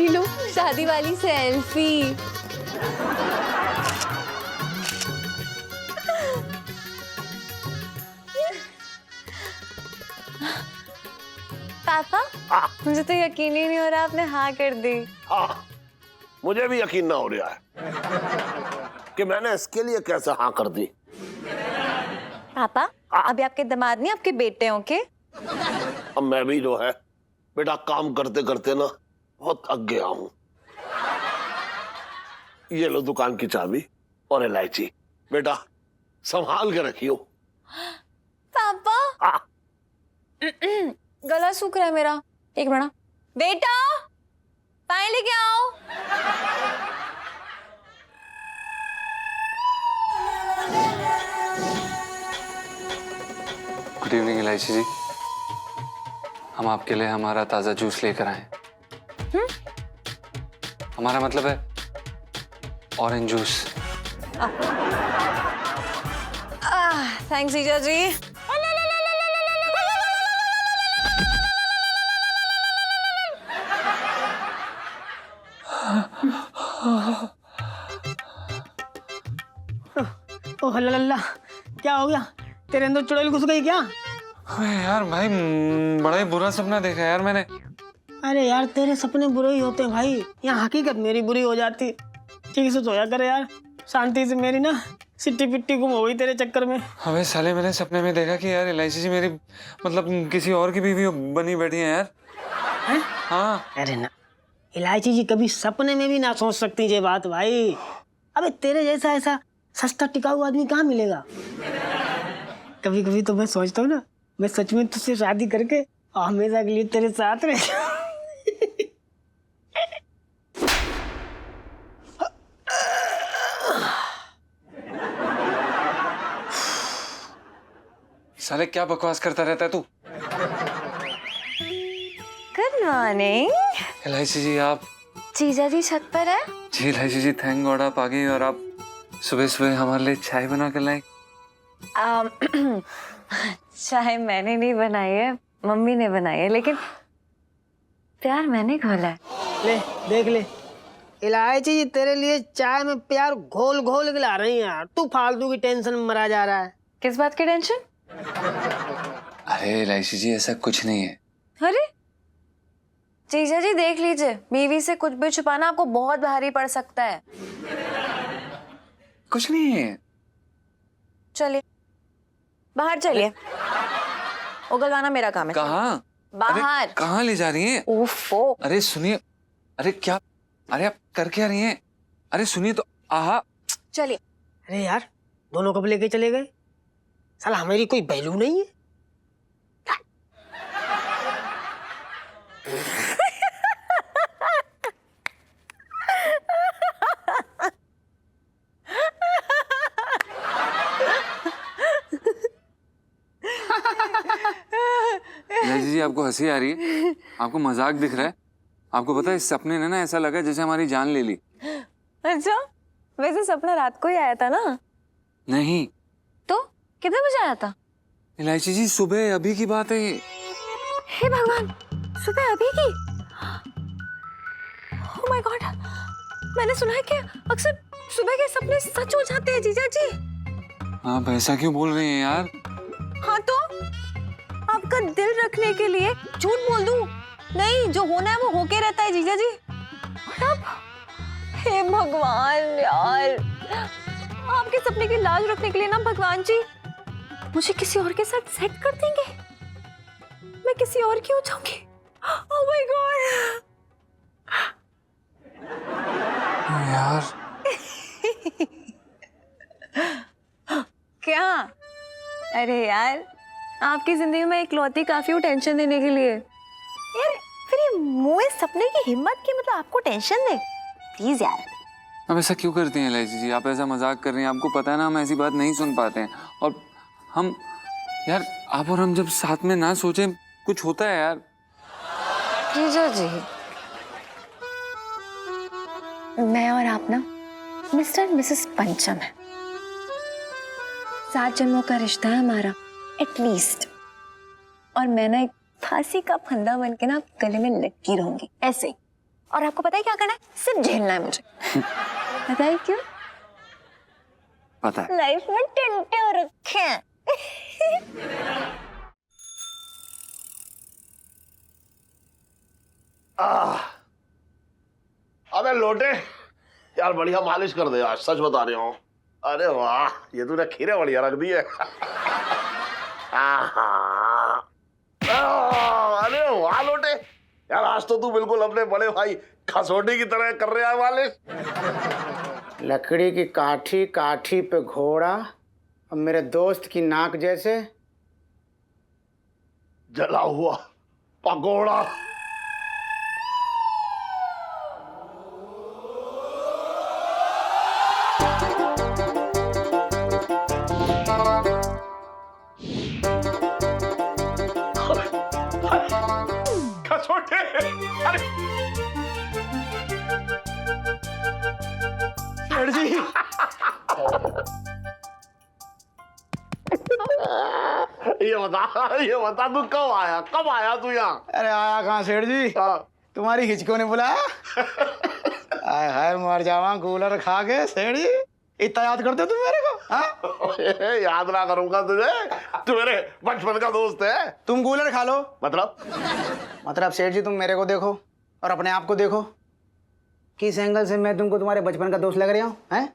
लो शादी वाली सेल्फी। पापा मुझे तो यकीन ही नहीं हो रहा आपने हाँ कर दी। हाँ, मुझे भी यकीन ना हो रहा है कि मैंने इसके लिए कैसे हाँ कर दी। पापा अभी आपके दामाद नहीं आपके बेटे हो के? अब मैं भी जो है बेटा काम करते करते ना बहुत थक गया हूँ। ये लो दुकान की चाबी और इलायची, बेटा संभाल के रखियो। पापा गला सूख रहा है मेरा, एक मिनट। बेटा पानी लेके आओ। गुड इवनिंग इलायची जी, हम आपके लिए हमारा ताजा जूस लेकर आए। हमारा मतलब है ऑरेंज जूस। थैंक्स जीजा जी। ओह लल्ला, क्या हो गया? तेरे अंदर चुड़ैल घुस गई क्या? अरे यार भाई, बड़ा ही बुरा सपना देखा यार मैंने। अरे यार तेरे सपने बुरे ही होते हैं भाई, यहाँ हकीकत मेरी बुरी हो जाती। ठीक से सोया कर यार, शांति से। मेरी ना सिट्टी पिट्टी गुम हो गई तेरे चक्कर में। अबे साले, मैंने सपने में देखा कि यार इलायची जी मेरी मतलब किसी और की बीवी बनी बैठी है यार। हैं? हाँ। अरे ना, इलायची जी कभी सपने में भी ना सोच सकती ये बात भाई। अबे तेरे जैसा ऐसा सस्ता टिकाऊ आदमी कहाँ मिलेगा? कभी कभी तो मैं सोचता हूँ ना, मैं सच में तुझसे शादी करके हमेशा के लिए तेरे साथ रह। साले क्या बकवास करता रहता है तू? Good morning. इलायची जी आप? जीजा जी छत पर है? जी इलायची जी, थैंक गॉड आप आ गई और आप सुबह सुबह हमारे लिए चाय बना कर लाए। चाय मैंने नहीं बनाई है, मम्मी ने बनाई है, लेकिन प्यार मैंने घोला है। ले देख ले, इलायची जी तेरे लिए चाय में प्यार घोल घोल के ला रही है यार। तू फालतू की टेंशन में मरा जा रहा है। किस बात की टेंशन? अरे इलायची जी ऐसा कुछ नहीं है। अरे जीजा जी देख लीजिए, बीवी से कुछ भी छुपाना आपको बहुत भारी पड़ सकता है। कुछ नहीं है। चलिए बाहर चलिए, उगलवाना मेरा काम है। कहाँ? बाहर। कहाँ ले जा रही हैं? ओफो। अरे सुनिए, अरे क्या, अरे आप कर क्या रही हैं? अरे सुनिए तो। आहा चलिए। अरे यार दोनों कब लेके चले गए? साला हमारी कोई वैल्यू नहीं है। जी आपको हंसी आ रही है? आपको मजाक दिख रहा है? आपको पता है इस सपने ने ना ऐसा लगा जैसे हमारी जान ले ली। अच्छा, वैसे सपना रात को ही आया था ना? नहीं तो कितने बजे आया था? इलायची जी सुबह अभी की बात है। हे भगवान, सुबह अभी की? ओह माय गॉड, मैंने सुना है कि अक्सर सुबह के सपने सच हो जाते हैं जीजा जी। आप ऐसा क्यों बोल रहे हैं यार? हाँ तो आपका दिल रखने के लिए झूठ बोल दूं? नहीं, जो होना है वो होके रहता है जीजा जी। अब हे भगवान यार, आपके सपने की लाज रखने के लिए ना भगवान जी मुझे किसी और के साथ सेट कर देंगे। मैं किसी और की हो जाऊंगी। Oh my God. यार क्या? अरे यार आपकी जिंदगी में इकलौती काफी हूँ टेंशन देने के लिए। यार फिर ये मुँह सपने की हिम्मत की मतलब आपको टेंशन दे? प्लीज यार। अब ऐसा क्यों करती हैं एलआईसी जी? आप ऐसा मजाक कर रही हैं, आपको पता है ना हम ऐसी बात नहीं सुन पाते हैं। और हम यार आप और हम जब साथ में ना सोचे कुछ होता है यार। जीजा जी मैं और आप ना मिस्टर मिसेस पंचम है। 7 जन्मों का रिश्ता है हमारा एटलीस्ट। और मैं ना एक फांसी का फंदा बन के ना गले में लटकी रहूंगी ऐसे ही। और आपको पता है क्या करना है? सिर्फ झेलना है मुझे। पता है क्यों? पता है। लाइफ में टंटे हो रखे हैं। अबे लोटे यार बढ़िया मालिश कर दे आज, सच बता रहा हूँ। अरे वाह ये तूने खीरे बढ़िया रख दी है। अरे वाह लोटे यार आज तो तू बिल्कुल अपने बड़े भाई खसोटी की तरह कर रहा है मालिश। लकड़ी की काठी काठी पे घोड़ा और मेरे दोस्त की नाक जैसे जला हुआ पकोड़ा। खसोटे अरे सेठ जी ये बता तू कब आया तू यहाँ? अरे आया कहाँ सेठ जी? तुम्हारी हिचको ने बुलाया। आय हाय मर जावा कूलर खा के सेठ जी। इतना याद करते हो तुम मेरे को? हाँ याद ना करूंगा तुझे, तू मेरे बचपन का दोस्त है। तुम कूलर खा लो। मतलब सेठ जी तुम मेरे को देखो और अपने आप को देखो। किस एंगल से मैं तुमको तुम्हारे बचपन का दोस्त लग रहा हूँ? हैं?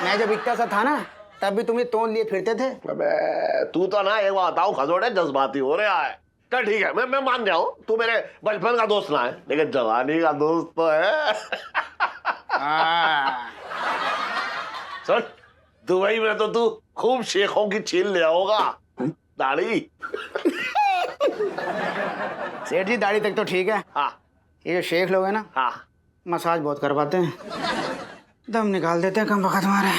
मैं जब इतना सा था ना तब भी तुम्हें तोड़ लिए फिरते थे। अबे तू तो ना एक बात बताऊं खसोटे जज्बाती हो रहा है। चल ठीक है मैं मान रहा हूँ तू मेरे बचपन का दोस्त ना है लेकिन जवानी का दोस्त तो है। सुन दुबई में तो तू खूब शेखों की छील ले आओगा दाढ़ी। सेठ जी दाढ़ी तक तो ठीक है। हाँ ये जो शेख लोग हैं ना हाँ मसाज बहुत करवाते हैं, दम निकाल देते हैं कम वक्त हमारे।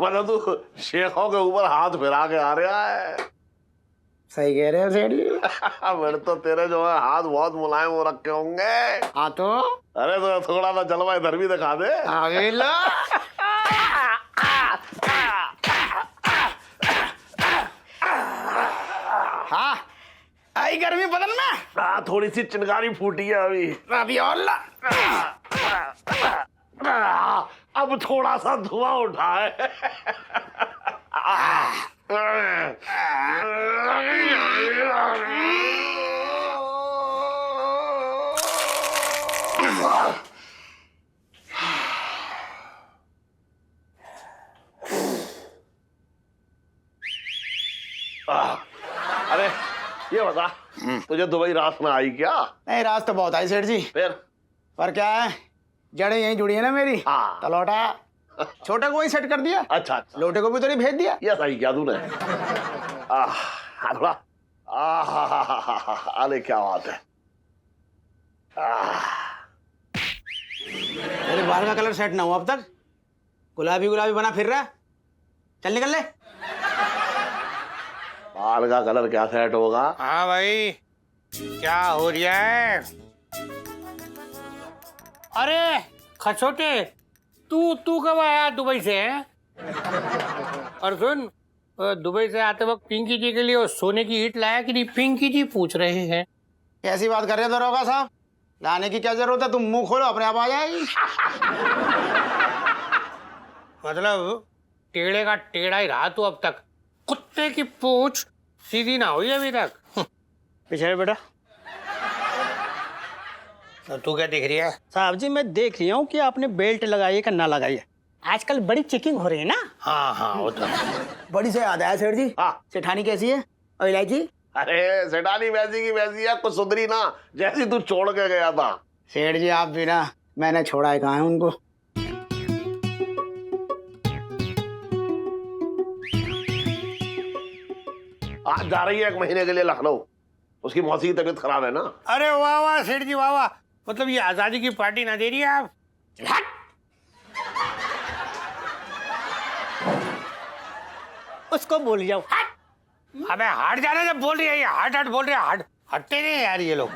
मतलब तू शेखों के ऊपर हाथ फिरा के आ रहा है। सही कह रहे हो सेठ जी। मेरे तो तेरे जो है हाथ बहुत मुलायम हो रखे होंगे। हाँ तो अरे तो थोड़ा सा जलवा इधर भी दिखा दे। आगे लो। हाँ आई गर्मी बदन में। थोड़ी सी चिंगारी फूटी है अभी और ला। अब थोड़ा सा धुआं उठा है। अरे ये बता तुझे दुबई रात में आई क्या? नहीं रात तो बहुत आई सेठ जी। फिर पर क्या है जड़ें यहीं जुड़ी है ना मेरी। हाँ। तो लौटा छोटे को वही सेट कर दिया। अच्छा लोटे को भी तो नहीं भेज दिया। ये सही किया तूने। थोड़ा अरे क्या बात है। तेरे बाल का कलर सेट ना हुआ अब तक, गुलाबी गुलाबी बना फिर रहा है। चल निकल ले। बाल का कलर क्या सेट होगा? हाँ भाई क्या हो रहा है? अरे खसोटे तू कब आया दुबई से? और सुन दुबई से आते वक्त पिंकी जी के लिए वो सोने की ईंट लाया कि नहीं? पिंकी जी पूछ रहे हैं। कैसी बात कर रहे हो दरोगा साहब? लाने की क्या जरूरत है, तुम मुंह खोलो अपने आप आ जाएगी। मतलब टेढ़े का टेढ़ा ही रहा तू अब तक, कुत्ते की पूंछ सीधी ना हुई अभी तक। पीछे बेटा तो तू क्या दिख रही है? साहब जी मैं देख रही हूँ कि आपने बेल्ट लगाई है कि ना लगाई है। आजकल बड़ी चेकिंग हो रही है ना। हाँ हाँ वो तो। बड़ी से याद आया सेठ जी। हाँ। सेठानी कैसी है और इलायची? अरे सेठानी वैसी की वैसी है, कुछ सुधरी ना, जैसी तू छोड़ के गया था। सेठ जी आप भी ना, मैंने छोड़ा है कहाँ है उनको। आज जा रही है 1 महीने के लिए लखनऊ, उसकी मौसी की तबीयत खराब है ना। अरे वाह वाह सेठ जी वाह वाह, मतलब ये आजादी की पार्टी ना दे रही है आप? हट! उसको बोल जाओ। अबे हट जाने जब बोल रही है ये, हट हट बोल रहे हैं, हट हटते नहीं है यार ये लोग।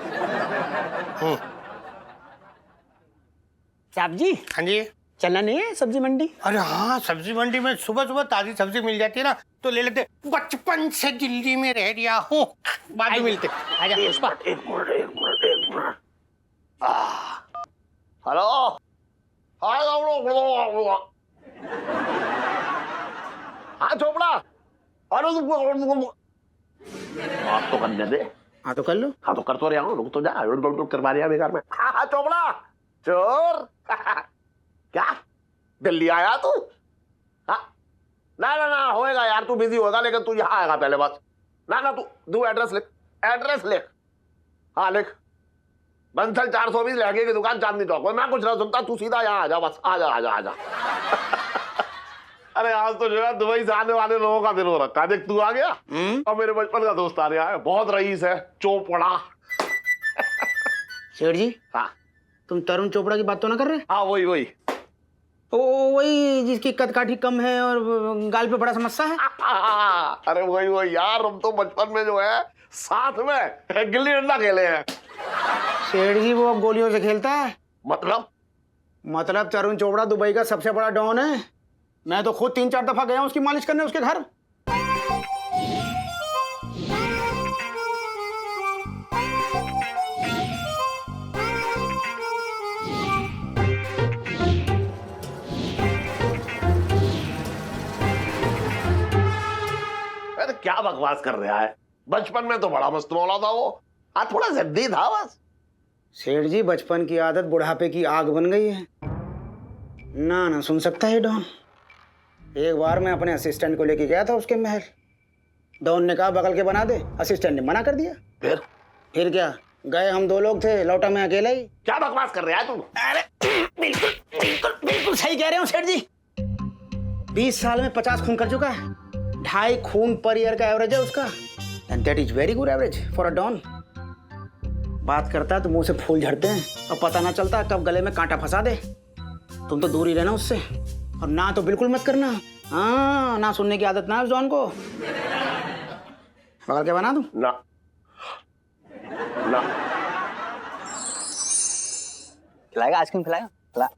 साहब जी हाँ जी। चलना नहीं है सब्जी मंडी? अरे हाँ, सब्जी मंडी में सुबह सुबह ताजी सब्जी मिल जाती है ना, तो ले लेते। बचपन से दिल्ली में रह रहा हूँ, बाद में मिलते। आजा पुष्पा। एक मिनट। हेलो। हाँ चोपड़ा, अरे आप तो करने दे। हाँ तो कर लो। हाँ तो कर तो रहा हूँ, रुक तो जा, करवा रहा बेकार में। हाँ चोपड़ा चोर। क्या दिल्ली आया तू? हाँ ना ना ना होएगा यार, तू बिजी होगा, लेकिन तू यहाँ आएगा पहले बस। ना तू एड्रेस लिख। हाँ लिख, बंसल 420 लहंगे की दुकान, चांदनी चौक। मैं कुछ ना सुनता, तू सीधा यहाँ आ जा बस। आ जा। अरे आज तो जो है दुबई से आने वाले लोगों का दिन हो रखा है। देख तू आ गया और मेरे बचपन का दोस्त आ रहा है, बहुत रईस है, चोपड़ा। सेठ जी हाँ तुम तरुण चोपड़ा की बात तो ना कर रहे? हाँ वही। ओ वही जिसकी कद काठी कम है और गाल पे बड़ा समस्या है। अरे वही यार, हम तो बचपन में जो है साथ में गिल्ली डंडा खेले हैं। सेठ जी वो अब गोलियों से खेलता है। मतलब तरुण चोपड़ा दुबई का सबसे बड़ा डॉन है। मैं तो खुद 3-4 दफा गया हूं उसकी मालिश करने उसके घर। अरे क्या बकवास कर रहा है, बचपन में तो बड़ा मस्त मौला था वो, आज थोड़ा जिद्दी था बस। सेठ जी बचपन की आदत बुढ़ापे की आग बन गई है। ना सुन सकता है डॉन। एक बार मैं अपने असिस्टेंट को लेके गया था उसके महल। डॉन ने कहा बगल के बना दे, असिस्टेंट ने मना कर दिया। फिर क्या, गए हम 2 लोग थे, लौटा मैं अकेला ही। क्या बकवास कर रहा है तू? अरे बिल्कुल सही कह रहे हो सेठ जी। 20 साल में 50 खून कर चुका है। 2.5 खून पर ईयर का एवरेज है उसका, and that is very good average for a don. बात करता है तो मुंह से फूल झड़ते हैं और पता ना चलता कब गले में कांटा फंसा दे। तुम तो दूर ही रहना उससे, और ना तो बिल्कुल मत करना। हाँ ना सुनने की आदत ना है उस डॉन को। बगल के बना दूं? ना खिलाएगा आइसक्रीम खिलाएगा? खिला।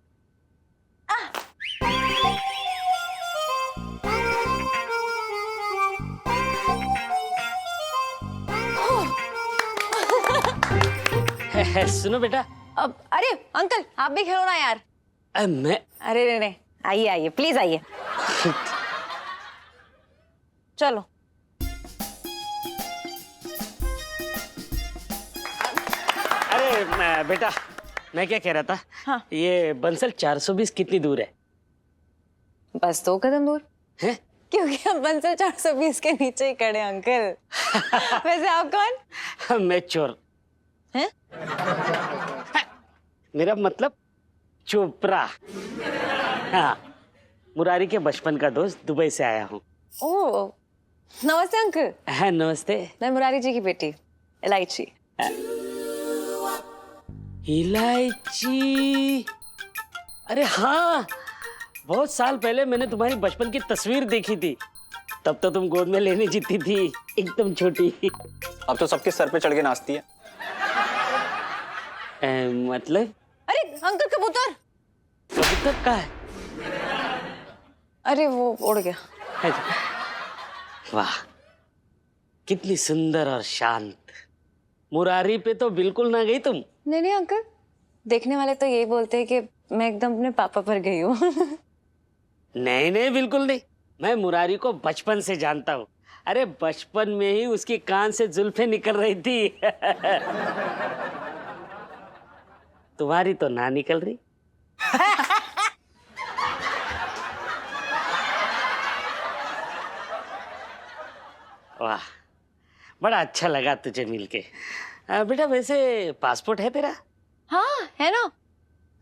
सुनो बेटा। अब अरे अंकल आप भी खेलो ना यार। मैं अरे नहीं, आइए प्लीज आइए। चलो अरे बेटा मैं क्या कह रहा था। हाँ। ये बंसल 420 कितनी दूर है? बस 2 कदम दूर हैं? क्योंकि हम बंसल 420 के नीचे ही खड़े हैं अंकल। वैसे आप कौन? मैं चोर हैं? मेरा मतलब चोपड़ा। हाँ, मुरारी के बचपन का दोस्त, दुबई से आया हूँ। ओह नमस्ते अंकल। हाँ नमस्ते। मैं मुरारी जी की बेटी इलायची। इलायची, अरे हाँ, बहुत साल पहले मैंने तुम्हारी बचपन की तस्वीर देखी थी। तब तो तुम गोद में लेने जीती थी, एकदम छोटी। अब तो सबके सर पे चढ़ के नाचती है। मतलब अरे अंकल कबूतर। कबूतर का है? अरे वो उड़ गया। वाह कितनी सुंदर और शांत। मुरारी पे तो बिल्कुल ना गई तुम। नहीं अंकल, देखने वाले तो यही बोलते हैं कि मैं एकदम अपने पापा पर गई हूँ। नहीं बिल्कुल नहीं, मैं मुरारी को बचपन से जानता हूँ। अरे बचपन में ही उसके कान से जुल्फे निकल रही थी। तुम्हारी तो ना निकल रही। वाह, बड़ा अच्छा लगा तुझे मिलके। बेटा वैसे पासपोर्ट है तेरा? हाँ है ना,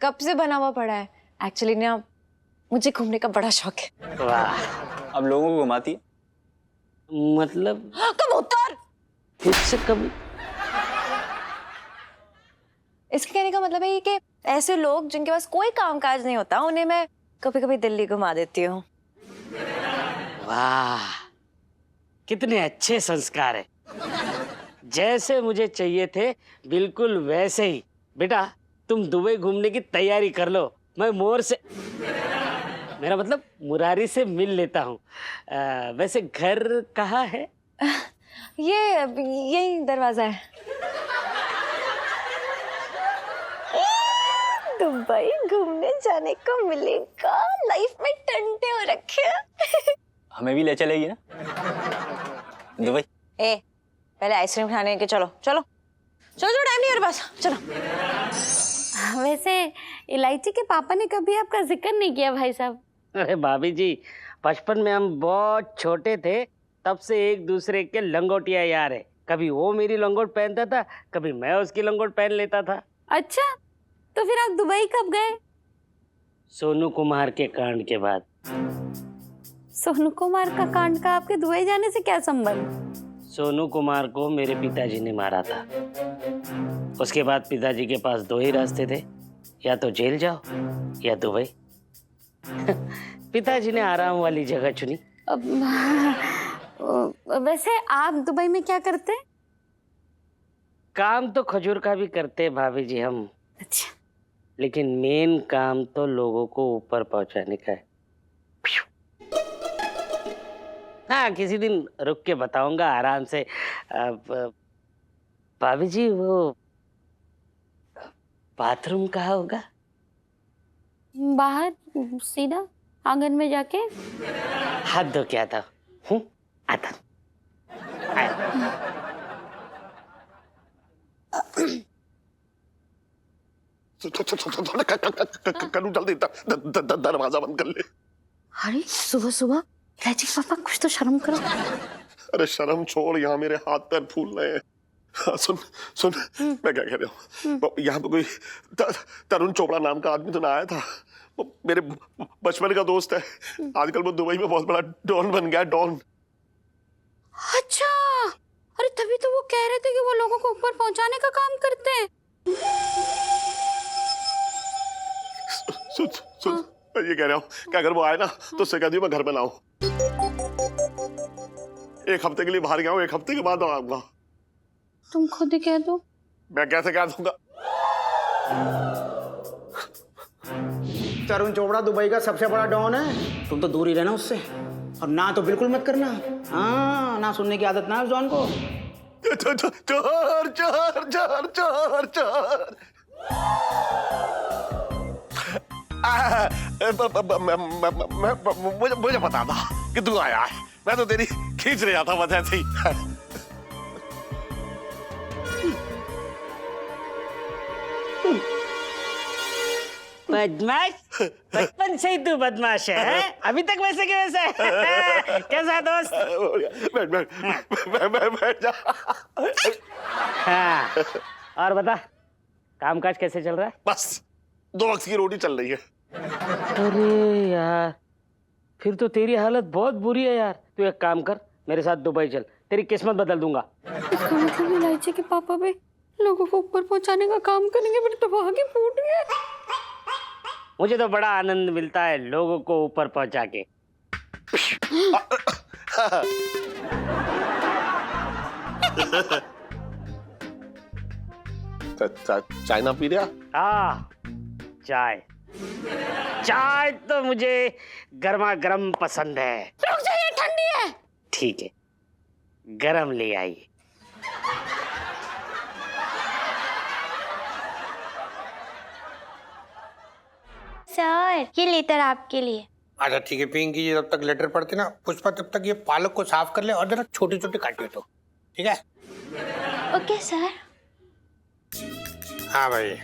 कब से बना हुआ पड़ा है। एक्चुअली ना मुझे घूमने का बड़ा शौक है। वाह, अब लोगों को घुमाती है। मतलब कबूतर। किससे कभी? इसके कहने का मतलब है कि ऐसे लोग जिनके पास कोई कामकाज नहीं होता उन्हें मैं कभी कभी दिल्ली घुमा देती हूँ। वाह, कितने अच्छे संस्कार है। जैसे मुझे चाहिए थे बिल्कुल वैसे ही। बेटा तुम दुबई घूमने की तैयारी कर लो, मैं मोर से, मेरा मतलब मुरारी से मिल लेता हूँ। वैसे घर कहाँ है? ये यही दरवाजा है। दुबई घूमने जाने को मिलेगा, लाइफ में टंटे हो रखे हैं। हमें भी ले चलेगी ना दुबई? ए पहले आइसक्रीम खाने के चलो चलो चलो चलो, टाइम नहीं है मेरे पास, चलो। वैसे इलायची के पापा ने कभी आपका जिक्र नहीं किया भाई साहब। अरे भाभी जी, बचपन में हम बहुत छोटे थे तब से एक दूसरे के लंगोटिया यार है। कभी वो मेरी लंगोट पहनता था, कभी मैं उसकी लंगोट पहन लेता था। अच्छा, तो फिर आप दुबई कब गए? सोनू कुमार के कांड के बाद। सोनू कुमार का कांड का आपके दुबई जाने से क्या संबंध? सोनू कुमार को मेरे पिताजी ने मारा था। उसके बाद पिताजी के पास दो ही रास्ते थे, या तो जेल जाओ या दुबई। पिताजी ने आराम वाली जगह चुनी। वैसे आप दुबई में क्या करते हैं? काम तो खजूर का भी करते हैं भाभी जी हम, अच्छा, लेकिन मेन काम तो लोगों को ऊपर पहुंचाने का है। हाँ, किसी दिन रुक के बताऊंगा आराम से। भाभी जी वो बाथरूम कहाँ होगा? बाहर सीधा आंगन में जाके। हाथ धो के आता हूँ, आता हूँ। करूँ जल्दी दरवाजा बंद कर ले। अरे सुबह सुबह इलायची के पापा, कुछ तो शर्म करो। अरे शर्म छोड़, यहाँ मेरे हाथ पैर फूल रहे हैं। हाँ, सुन सुन, मैं क्या कह रहा हूँ, यहाँ पे कोई तरुण चोपड़ा नाम का आदमी तो ना आया था? वो मेरे बचपन का दोस्त है, आजकल वो दुबई में बहुत बड़ा डॉन बन गया, डॉन। अच्छा, अरे तभी तो वो कह रहे थे कि वो लोगों को ऊपर पहुंचाने का काम करते हैं। सुन सुन, मैं ये कह रहा हूँ कि अगर वो आए ना तो उससे कह दियो मैं घर में लाऊं। एक हफ्ते के लिए बाहर गया हूँ, एक हफ्ते के बाद आऊंगा। तुम खुद ही कह दो। मैं कैसे कह दूंगा? तरुण चोपड़ा दुबई का सबसे बड़ा डॉन है, तुम तो दूर ही रहना उससे, और ना तो बिल्कुल मत करना। हाँ, ना सुनने की आदत ना है उस डॉन को। चोर चोर चोर चोर चोर चोर। मुझे पता था कि तू आया है, मैं तो तेरी खींच रहा था बस ऐसे ही। बदमाश, बचपन से ही तू बदमाश है? अभी तक वैसे के वैसे है। कैसा है दोस्त? बैठ बैठ बैठ जा। हाँ, और बता, कामकाज कैसे चल रहा है? बस 2 वक्त की रोटी चल रही है। अरे यार, फिर तो तेरी हालत बहुत बुरी है यार। तू एक काम कर, मेरे साथ दुबई चल, तेरी किस्मत बदल दूंगा। इसका मतलब इलायची के पापा भी लोगों को ऊपर पहुंचाने का काम करेंगे। मेरे तो आगे फूट गए। मुझे तो बड़ा आनंद मिलता है लोगों को ऊपर पहुंचा के। चाय ना पी रहा? हाँ, चाय, चाय तो मुझे गर्मा गर्म पसंद है। रुक जाइए, ठंडी है। ठीक है, गरम ले आइए। सर, ये लेटर आपके लिए। अच्छा ठीक है, पिंकी जी जब तक लेटर पढ़ते ना, पुष्पा तब तक ये पालक को साफ कर ले और जरा छोटे छोटे काटिए तो, ठीक है? Okay sir. हाँ भाई,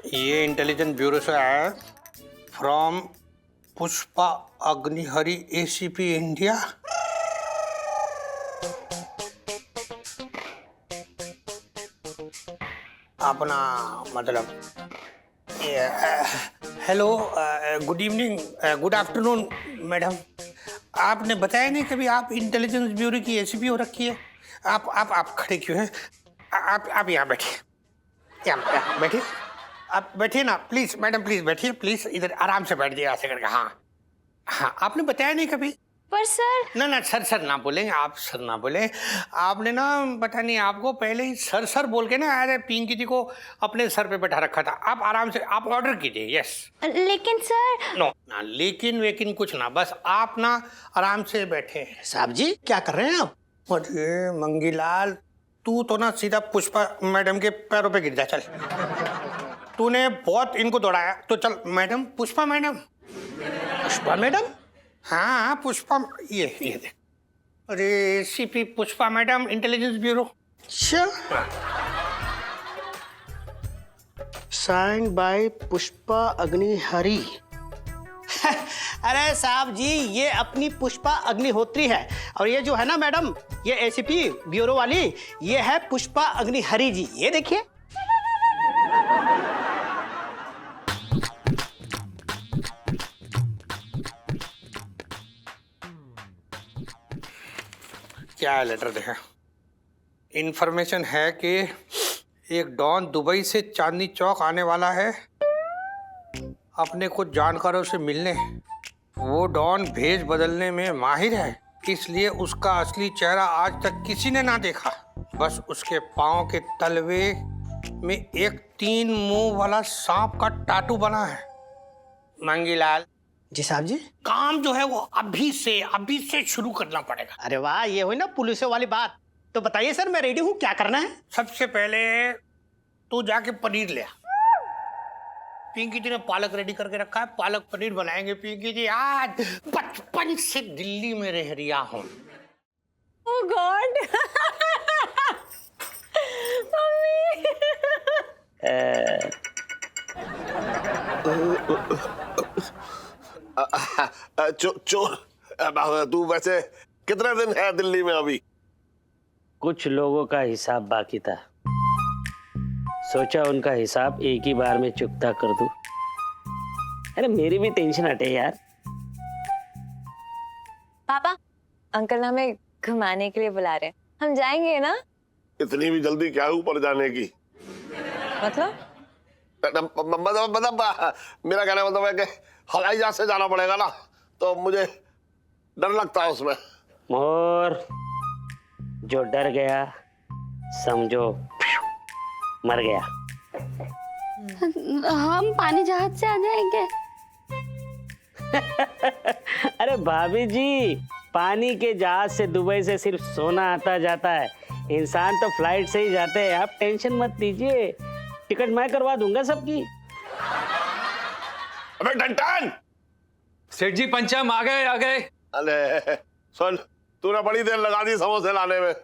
ये इंटेलिजेंस ब्यूरो से आया है, फ्रॉम पुष्पा अग्निहरि एसीपी इंडिया। अपना मतलब hello, good evening, good afternoon madam. आपने बताया नहीं कभी आप इंटेलिजेंस ब्यूरो की एसीपी हो रखी है। आप खड़े क्यों हैं? आप यहाँ बैठिए, यहाँ बैठिए, आप बैठिए ना प्लीज मैडम, प्लीज बैठिए, प्लीज इधर आराम से बैठ जाइए ऐसे करके। हाँ हाँ, आपने बताया नहीं कभी। पर सर। ना सर ना बोलेंगे, आप सर ना बोले। आपने ना पता नहीं आपको पहले ही सर बोल के ना अरे पिंकी जी को अपने सर पे बैठा रखा था। आप आराम से आप ऑर्डर कीजिए। यस। लेकिन सर। नो ना लेकिन वेकिन कुछ ना, बस आप ना आराम से बैठे। साहब जी क्या कर रहे हैं आप? अरे मंगीलाल, तू तो ना सीधा पुष्पा मैडम के पैरों पे गिर जा। चल, तूने बहुत इनको दौड़ाया तो चल madam, Pushpa madam. Pushpa madam? हाँ पुष्पा, ये देख, अरे CP Pushpa madam, intelligence bureau. अच्छा, साइन बाय पुष्पा अग्निहरि। अरे साहब जी, ये अपनी पुष्पा अग्निहोत्री है, और ये जो है ना मैडम, ये एसीपी ब्यूरो वाली, ये है पुष्पा अग्निहरि जी। ये देखिए। क्या है लेटर देखा? इन्फॉर्मेशन है कि एक डॉन दुबई से चांदनी चौक आने वाला है अपने कुछ जानकारों से मिलने। वो डॉन भेज बदलने में माहिर है, इसलिए उसका असली चेहरा आज तक किसी ने ना देखा। बस उसके पाँव के तलवे में एक 3 मुंह वाला सांप का टाटू बना है। मंगीलाल जी साहब जी। काम जो है वो अभी से शुरू करना पड़ेगा। अरे वाह, ये हुई ना पुलिसों वाली बात। तो बताइए सर, मैं रेडी हूँ, क्या करना है? सबसे पहले तू जाके पनीर ले आ। पिंकी जी ने पालक रेडी करके रखा है, पालक पनीर बनाएंगे पिंकी जी। आज बचपन से दिल्ली में रह रिया हूँ। ओह गॉड। मम्मी। चोर, तू वैसे कितने दिन है दिल्ली में अभी? कुछ लोगों का हिसाब बाकी था, सोचा उनका हिसाब एक ही बार में चुकता कर दूं। अरे मेरी भी टेंशन हटे यार। पापा, अंकल हमें घुमाने के लिए बुला रहे हैं, हम जाएंगे ना? इतनी भी जल्दी क्या ऊपर जाने की? मतलब मेरा कहना मतलब है कि हवाई जहाज से जाना पड़ेगा ना, तो मुझे डर लगता है उसमें। मोर, जो डर गया समझो मर गया। हम पानी जहाज से आ जाएंगे। अरे भाभी जी, पानी के जहाज से दुबई से सिर्फ सोना आता जाता है, इंसान तो फ्लाइट से ही जाते हैं। आप टेंशन मत लीजिए, टिकट मैं करवा दूंगा सबकी। अबे डंटन! सेठ जी पंचम आ गए। अरे सुन, तूने बड़ी देर लगा दी समोसे लाने में।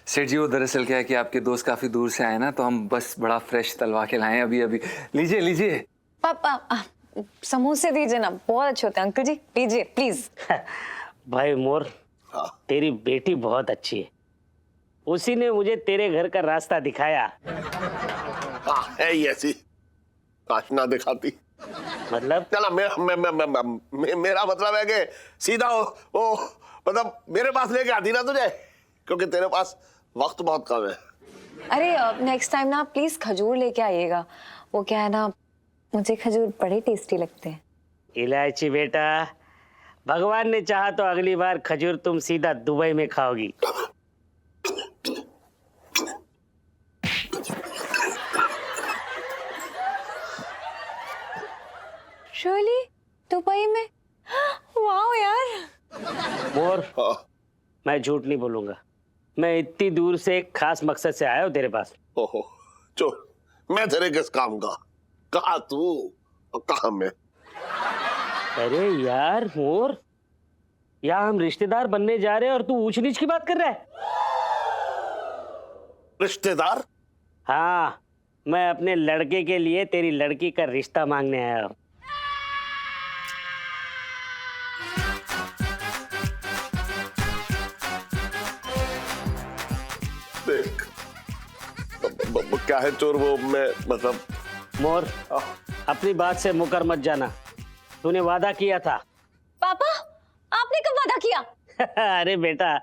सेठ जी वो दरअसल क्या है कि आपके दोस्त काफी दूर से आए ना, तो हम बस बड़ा फ्रेश तलवा के लाए अभी। लीजिए। पापा समोसे दीजिए ना, बहुत अच्छे होते हैं अंकल जी, लीजिए प्लीज। भाई मोर, तेरी बेटी बहुत अच्छी है, उसी ने मुझे तेरे घर का रास्ता दिखाया। हाँ है ही ऐसी, काश ना दिखाती। मतलब चला मेरा मतलब है कि सीधा वो मतलब मेरे पास लेके आती ना तुझे, क्योंकि तेरे पास वक्त बहुत कम है। अरे नेक्स्ट टाइम ना प्लीज खजूर लेके आइएगा। वो क्या है ना, मुझे खजूर बड़े टेस्टी लगते हैं। इलायची बेटा, भगवान ने चाहा तो अगली बार खजूर तुम सीधा दुबई में खाओगी। शर्ली दुबई में? वाह यार। मोर, मैं झूठ नहीं बोलूंगा, मैं इतनी दूर से एक खास मकसद से आया हूँ तेरे पास। ओहो चो, मैं तेरे किस काम का? कहा तू और कहा मैं? अरे यार मोर, यहाँ हम रिश्तेदार बनने जा रहे हैं और तू ऊंच नीच की बात कर रहा है। रिश्तेदार? हाँ, मैं अपने लड़के के लिए तेरी लड़की का रिश्ता मांगने आया हूँ। देख क्या है चोर, वो मैं मतलब मोर, अपनी बात से मुकर मत जाना। तूने वादा किया था। पापा, आपने कब वादा किया? अरे बेटा,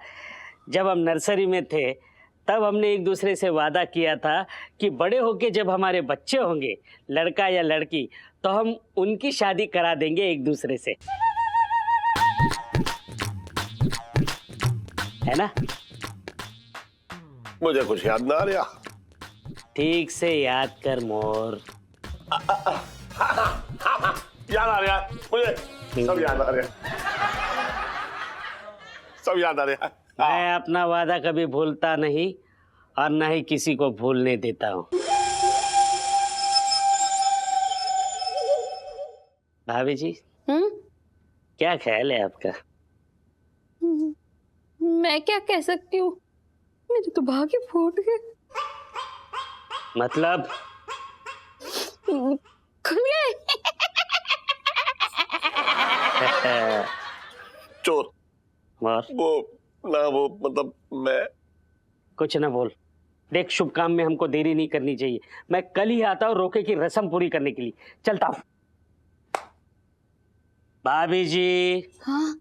जब हम नर्सरी में थे तब हमने एक दूसरे से वादा किया था कि बड़े होके जब हमारे बच्चे होंगे, लड़का या लड़की, तो हम उनकी शादी करा देंगे एक दूसरे से, है ना? मुझे कुछ याद ना आ रहा। ठीक से याद कर मोर। याद आ रहा मुझे, सब याद आ रहा, सब याद आ रहा। मैं अपना वादा कभी भूलता नहीं और ना ही किसी को भूलने देता हूँ। भाभी जी, क्या ख्याल है आपका? मैं क्या कह सकती हूँ, मेरे तो भाग्य फूट गए। मतलब? खुल गए। चोर, और वो मतलब मैं कुछ ना बोल। देख, शुभ काम में हमको देरी नहीं करनी चाहिए। मैं कल ही आता हूँ रोके की रस्म पूरी करने के लिए। चलता हूँ। भाभी जी। हाँ,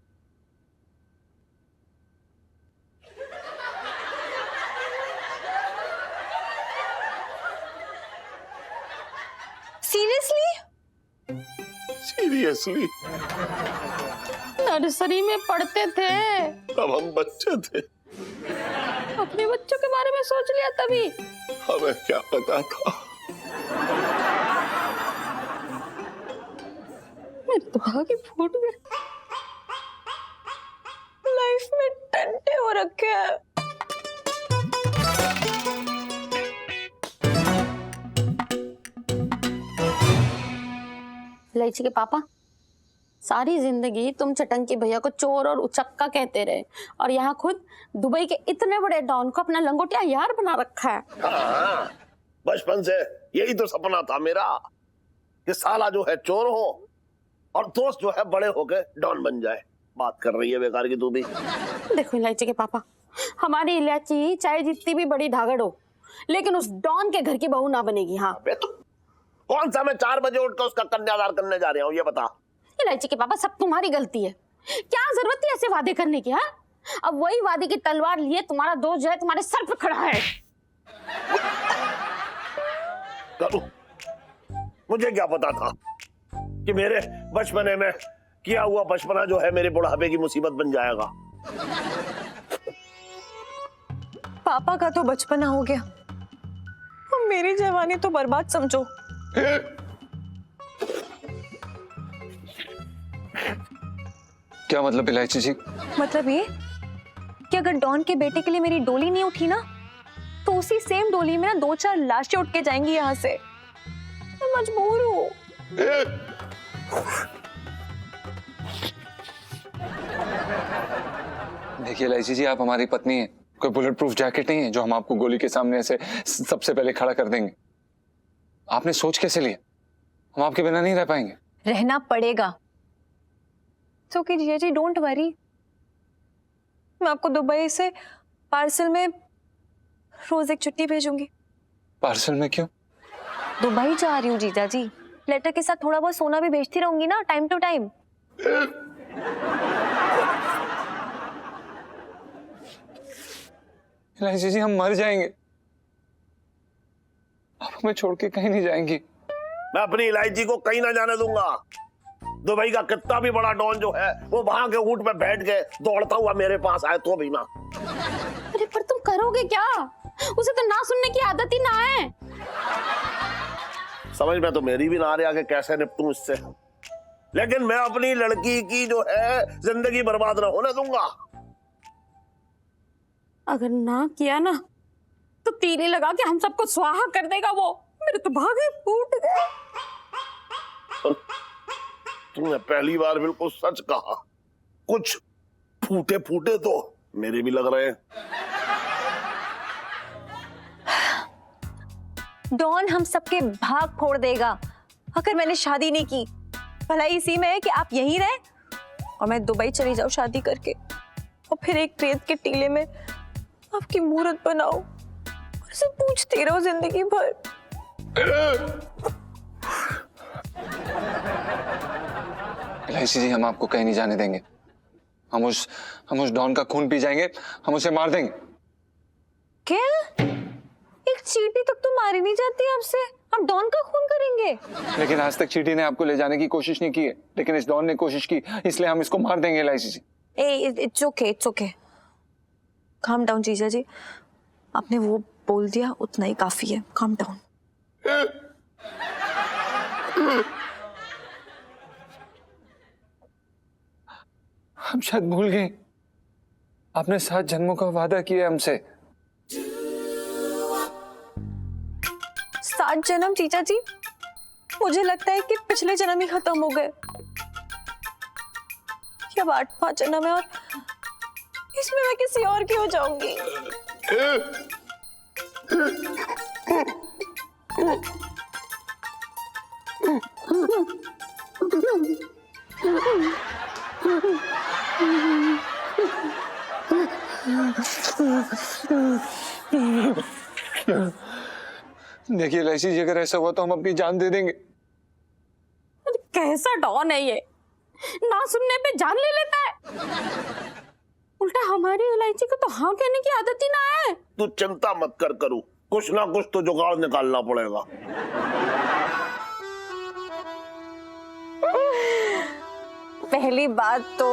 सीरियसली? सीरियसली नर्सरी में पढ़ते थे, तब हम बच्चे थे, अपने बच्चों के बारे में सोच लिया तभी। हमें क्या पता था। मेरे तो भाग्य फूट गए। लाइफ में टंटे हो रखे हैं। इलायची के पापा, सारी जिंदगी तुम चटंकी भैया को चोर और उचक्का कहते रहे, और यहाँ खुद दुबई के इतने बड़े डॉन को अपना लंगोटिया यार बना रखा है। हाँ, बचपन से यही तो सपना था मेरा कि साला जो है चोर हो और दोस्त जो है बड़े होके डॉन बन जाए। बात कर रही है बेकार की तू भी। देखो इलायची के पापा, हमारी इलायची चाहे जितनी भी बड़ी धागड़ हो, लेकिन उस डॉन के घर की बहू ना बनेगी। हाँ, अबे तो कौन सा मैं 4 बजे उठकर उसका कन्यादान करने जा रहा हूँ, ये बता। इलायची के पापा, सब तुम्हारी गलती है। क्या जरूरत थी ऐसे वादे करने की? हाँ, अब वही वादे की तलवार लिए तुम्हारा दोस्त जो है तुम्हारे सर पे खड़ा है। करूं? मुझे क्या पता था कि मेरे बचपने में किया हुआ बचपना जो है मेरे बुढ़ापे की मुसीबत बन जाएगा। पापा का तो बचपना हो गया, अब मेरी जवानी तो बर्बाद समझो। क्या मतलब इलायची जी? मतलब ये कि अगर डॉन के बेटे के लिए मेरी डोली नहीं उठी ना, तो उसी सेम डोली में ना 2-4 लाशें उठ के जाएंगी यहाँ से। मैं मजबूर हूँ। देखिए इलायची जी, आप हमारी पत्नी हैं, कोई बुलेट प्रूफ जैकेट नहीं है जो हम आपको गोली के सामने ऐसे सबसे पहले खड़ा कर देंगे। आपने सोच कैसे लिया? हम आपके बिना नहीं रह पाएंगे। रहना पड़ेगा। तो कि जिया जी, डोंट वरी, मैं आपको दुबई से पार्सल में रोज एक चिट्ठी भेजूंगी। पार्सल में क्यों? दुबई जा रही हूँ जीजा जी, लेटर के साथ थोड़ा बहुत सोना भी भेजती रहूंगी ना, टाइम टू टाइम। इलायची जी, हम मर जाएंगे, आप हमें छोड़ के कहीं नहीं जाएंगी। मैं अपनी इलायची को कहीं ना जाने दूंगा। दुबई का कितना भी बड़ा डॉन जो है वो वहां के ऊंट पे बैठ के दौड़ता हुआ मेरे पास आए तो भी ना। अरे पर तुम करोगे क्या? उसे तो ना सुनने की आदत ही ना है। समझ में तो मेरी भी ना आ रहा कि कैसे निपटूं इससे, लेकिन मैं अपनी लड़की की जो है जिंदगी बर्बाद ना होने दूंगा। अगर ना किया ना तो तीली लगा के हम सबको स्वाहा कर देगा वो। मेरे तो भागे फूट गए। तुमने पहली बार बिल्कुल सच कहा। कुछ फूटे फूटे तो मेरे भी लग रहे हैं। डॉन हम सबके भाग फोड़ देगा अगर मैंने शादी नहीं की। भला इसी में है कि आप यहीं रहे और मैं दुबई चली जाऊं शादी करके, और फिर एक रेत के टीले में आपकी मूर्त बनाऊं और उसे पूछती रहो जिंदगी भर। इलायची जी, हम आपको कहीं नहीं जाने देंगे। हम उस डॉन का खून पी जाएंगे, हम उसे मार देंगे। क्या? एक चींटी तक तो मारी नहीं जाती आपसे, आप डॉन का खून करेंगे? लेकिन आज तक चींटी ने आपको ले जाने की कोशिश नहीं की है, लेकिन इस डॉन ने कोशिश की, इसलिए हम इसको मार देंगे इलायची जी। It's okay. काम डाउन जीजा जी, आपने वो बोल दिया उतना ही काफी है। Calm down. हम शायद भूल गए, आपने 7 जन्मों का वादा किया हमसे। 7 जन्म जीजा जी? मुझे लगता है कि पिछले जन्म ही खत्म हो गए। अब 8वां जन्म है और इसमें मैं किसी और की हो जाऊंगी। देखिए इलायची जी, अगर ऐसा हुआ तो हम अपनी जान दे देंगे। कैसा डॉन है ये, ना सुनने पे जान ले लेता है। उल्टा हमारी इलायची को तो हाँ कहने की आदत ही ना है। तू चिंता मत कर करूं, कुछ ना कुछ तो जुगाड़ निकालना पड़ेगा। पहली बात तो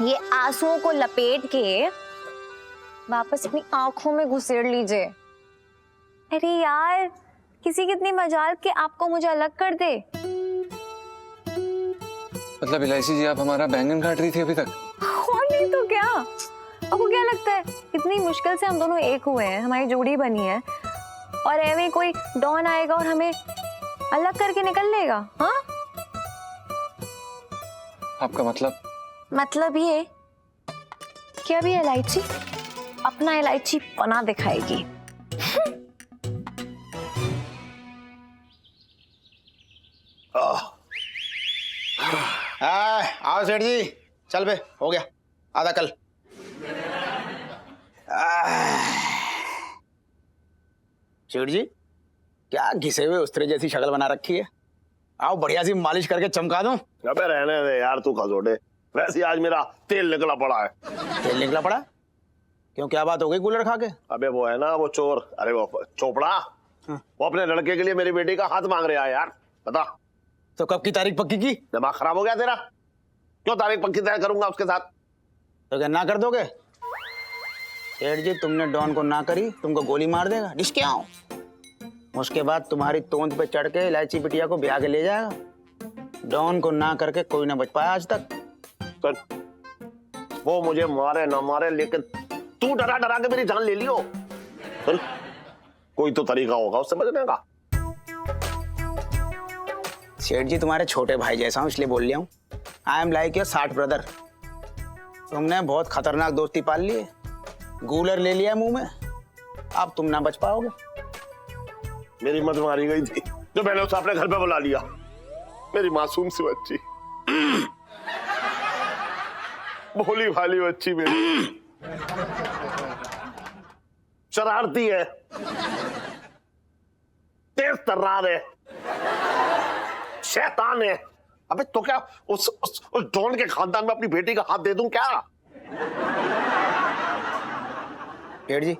ये आंसुओं को लपेट के वापस अपनी आंखों में घुसेड़ लीजिए। अरे यार, किसी की इतनी मजाल कि आपको मुझे अलग कर दे। मतलब इलायची जी, आप हमारा बैंगन काट रही थी अभी तक? और नहीं तो क्या। आपको क्या लगता है इतनी मुश्किल से हम दोनों एक हुए हैं, हमारी जोड़ी बनी है, और ऐਵੇਂ कोई डॉन आएगा और हमें अलग करके निकल लेगा? हाँ, आपका मतलब ये कि अभी इलायची अपना इलायची पना दिखाएगी। आओ सेठ जी, चल बे, हो गया आधा कल। सेठ जी, क्या घिसे हुए उस्तरे जैसी शक्ल बना रखी है। आओ बढ़िया सी मालिश करके चमका दूं। अबे रहने दे यार, तू खसोटे। वैसे आज मेरा तेल निकला पड़ा है। तेल निकला पड़ा? क्यों, क्या बात हो गई कूलर खा के? अबे वो है ना वो चोर, अरे वो चोपड़ा, वो अपने लड़के के लिए मेरी बेटी का हाथ मांग रहा है यार। बता तो कब की तारीख पक्की की? दिमाग खराब हो गया तेरा? क्यों तारीख पक्की तय करूंगा उसके साथ? तो क्या ना कर दोगे? सेठ जी, तुमने डॉन को ना करी, तुमको गोली मार देगा। डिस्के आओ। उसके बाद तुम्हारी तोंद पे चढ़ के इलायची बिटिया को ब्याह के ले जाएगा। डॉन को ना करके कोई ना बच पाया आज तक। तो वो मुझे मारे ना मारे, लेकिन तू डरा डरा के मेरी जान ले लियो। चल, कोई तो तरीका होगा उससे बचने का। सेठ जी, तुम्हारे छोटे भाई जैसा हूं इसलिए बोल लिया हूं। I am like your 60 brother. तुमने बहुत खतरनाक दोस्ती पाल ली है, गूलर ले लिया मुंह में, अब तुम ना बच पाओगे। मेरी मत मारी गई थी जो मैंने उसे अपने घर पे बुला लिया। मेरी मासूम सी बच्ची, भोली भाली बच्ची मेरी, शरारती है, तेज तर्रार है, शैतान है। अबे तो क्या उस डॉन के खानदान में अपनी बेटी का हाथ दे दूं क्या? सेठ जी,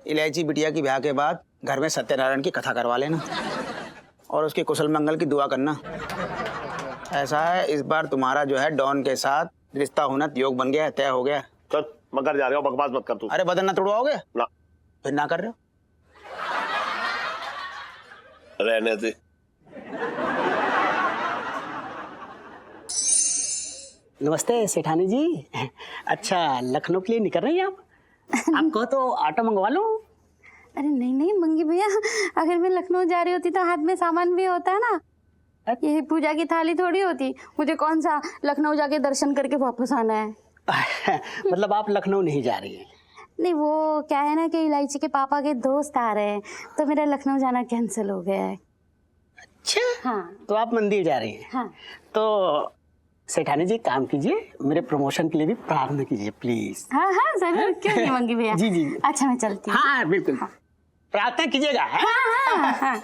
इलायची बिटिया की ब्याह के बाद घर में सत्यनारायण की कथा करवा लेना और उसके कुशल मंगल की दुआ करना। ऐसा है, इस बार तुम्हारा जो है डॉन के साथ रिश्ता होना योग बन गया है, तय हो गया। चल, मगर जा रहे हो, बकवास मत कर तू। अरे बदन ना तोड़वाओगे? ना। फिर ना कर रहे हो? रहने दे। नमस्ते सेठानी जी। अच्छा, लखनऊ के लिए निकल रही हैं आप? आपको तो ऑटो मंगवा लो। अरे नहीं नहीं मंगी भैया, अगर मैं लखनऊ जा रही होती तो हाथ में सामान भी होता है ना। ये पूजा की थाली थोड़ी होती, मुझे कौन सा लखनऊ जाके दर्शन करके वापस आना है। मतलब आप लखनऊ नहीं जा रही हैं? नहीं वो क्या है ना कि इलायची के पापा के दोस्त आ रहे हैं तो मेरा लखनऊ जाना कैंसिल हो गया है। अच्छा, हाँ तो आप मंदिर जा रही हैं? हाँ। तो सेठानी जी काम कीजिए, मेरे प्रमोशन के लिए भी प्रार्थना कीजिए प्लीज। हाँ हाँ जरूर, क्यों नहीं मंगी भैया। जी, जी। अच्छा मैं चलती हूँ। हाँ बिल्कुल, प्रार्थना कीजिएगा। हाँ हाँ।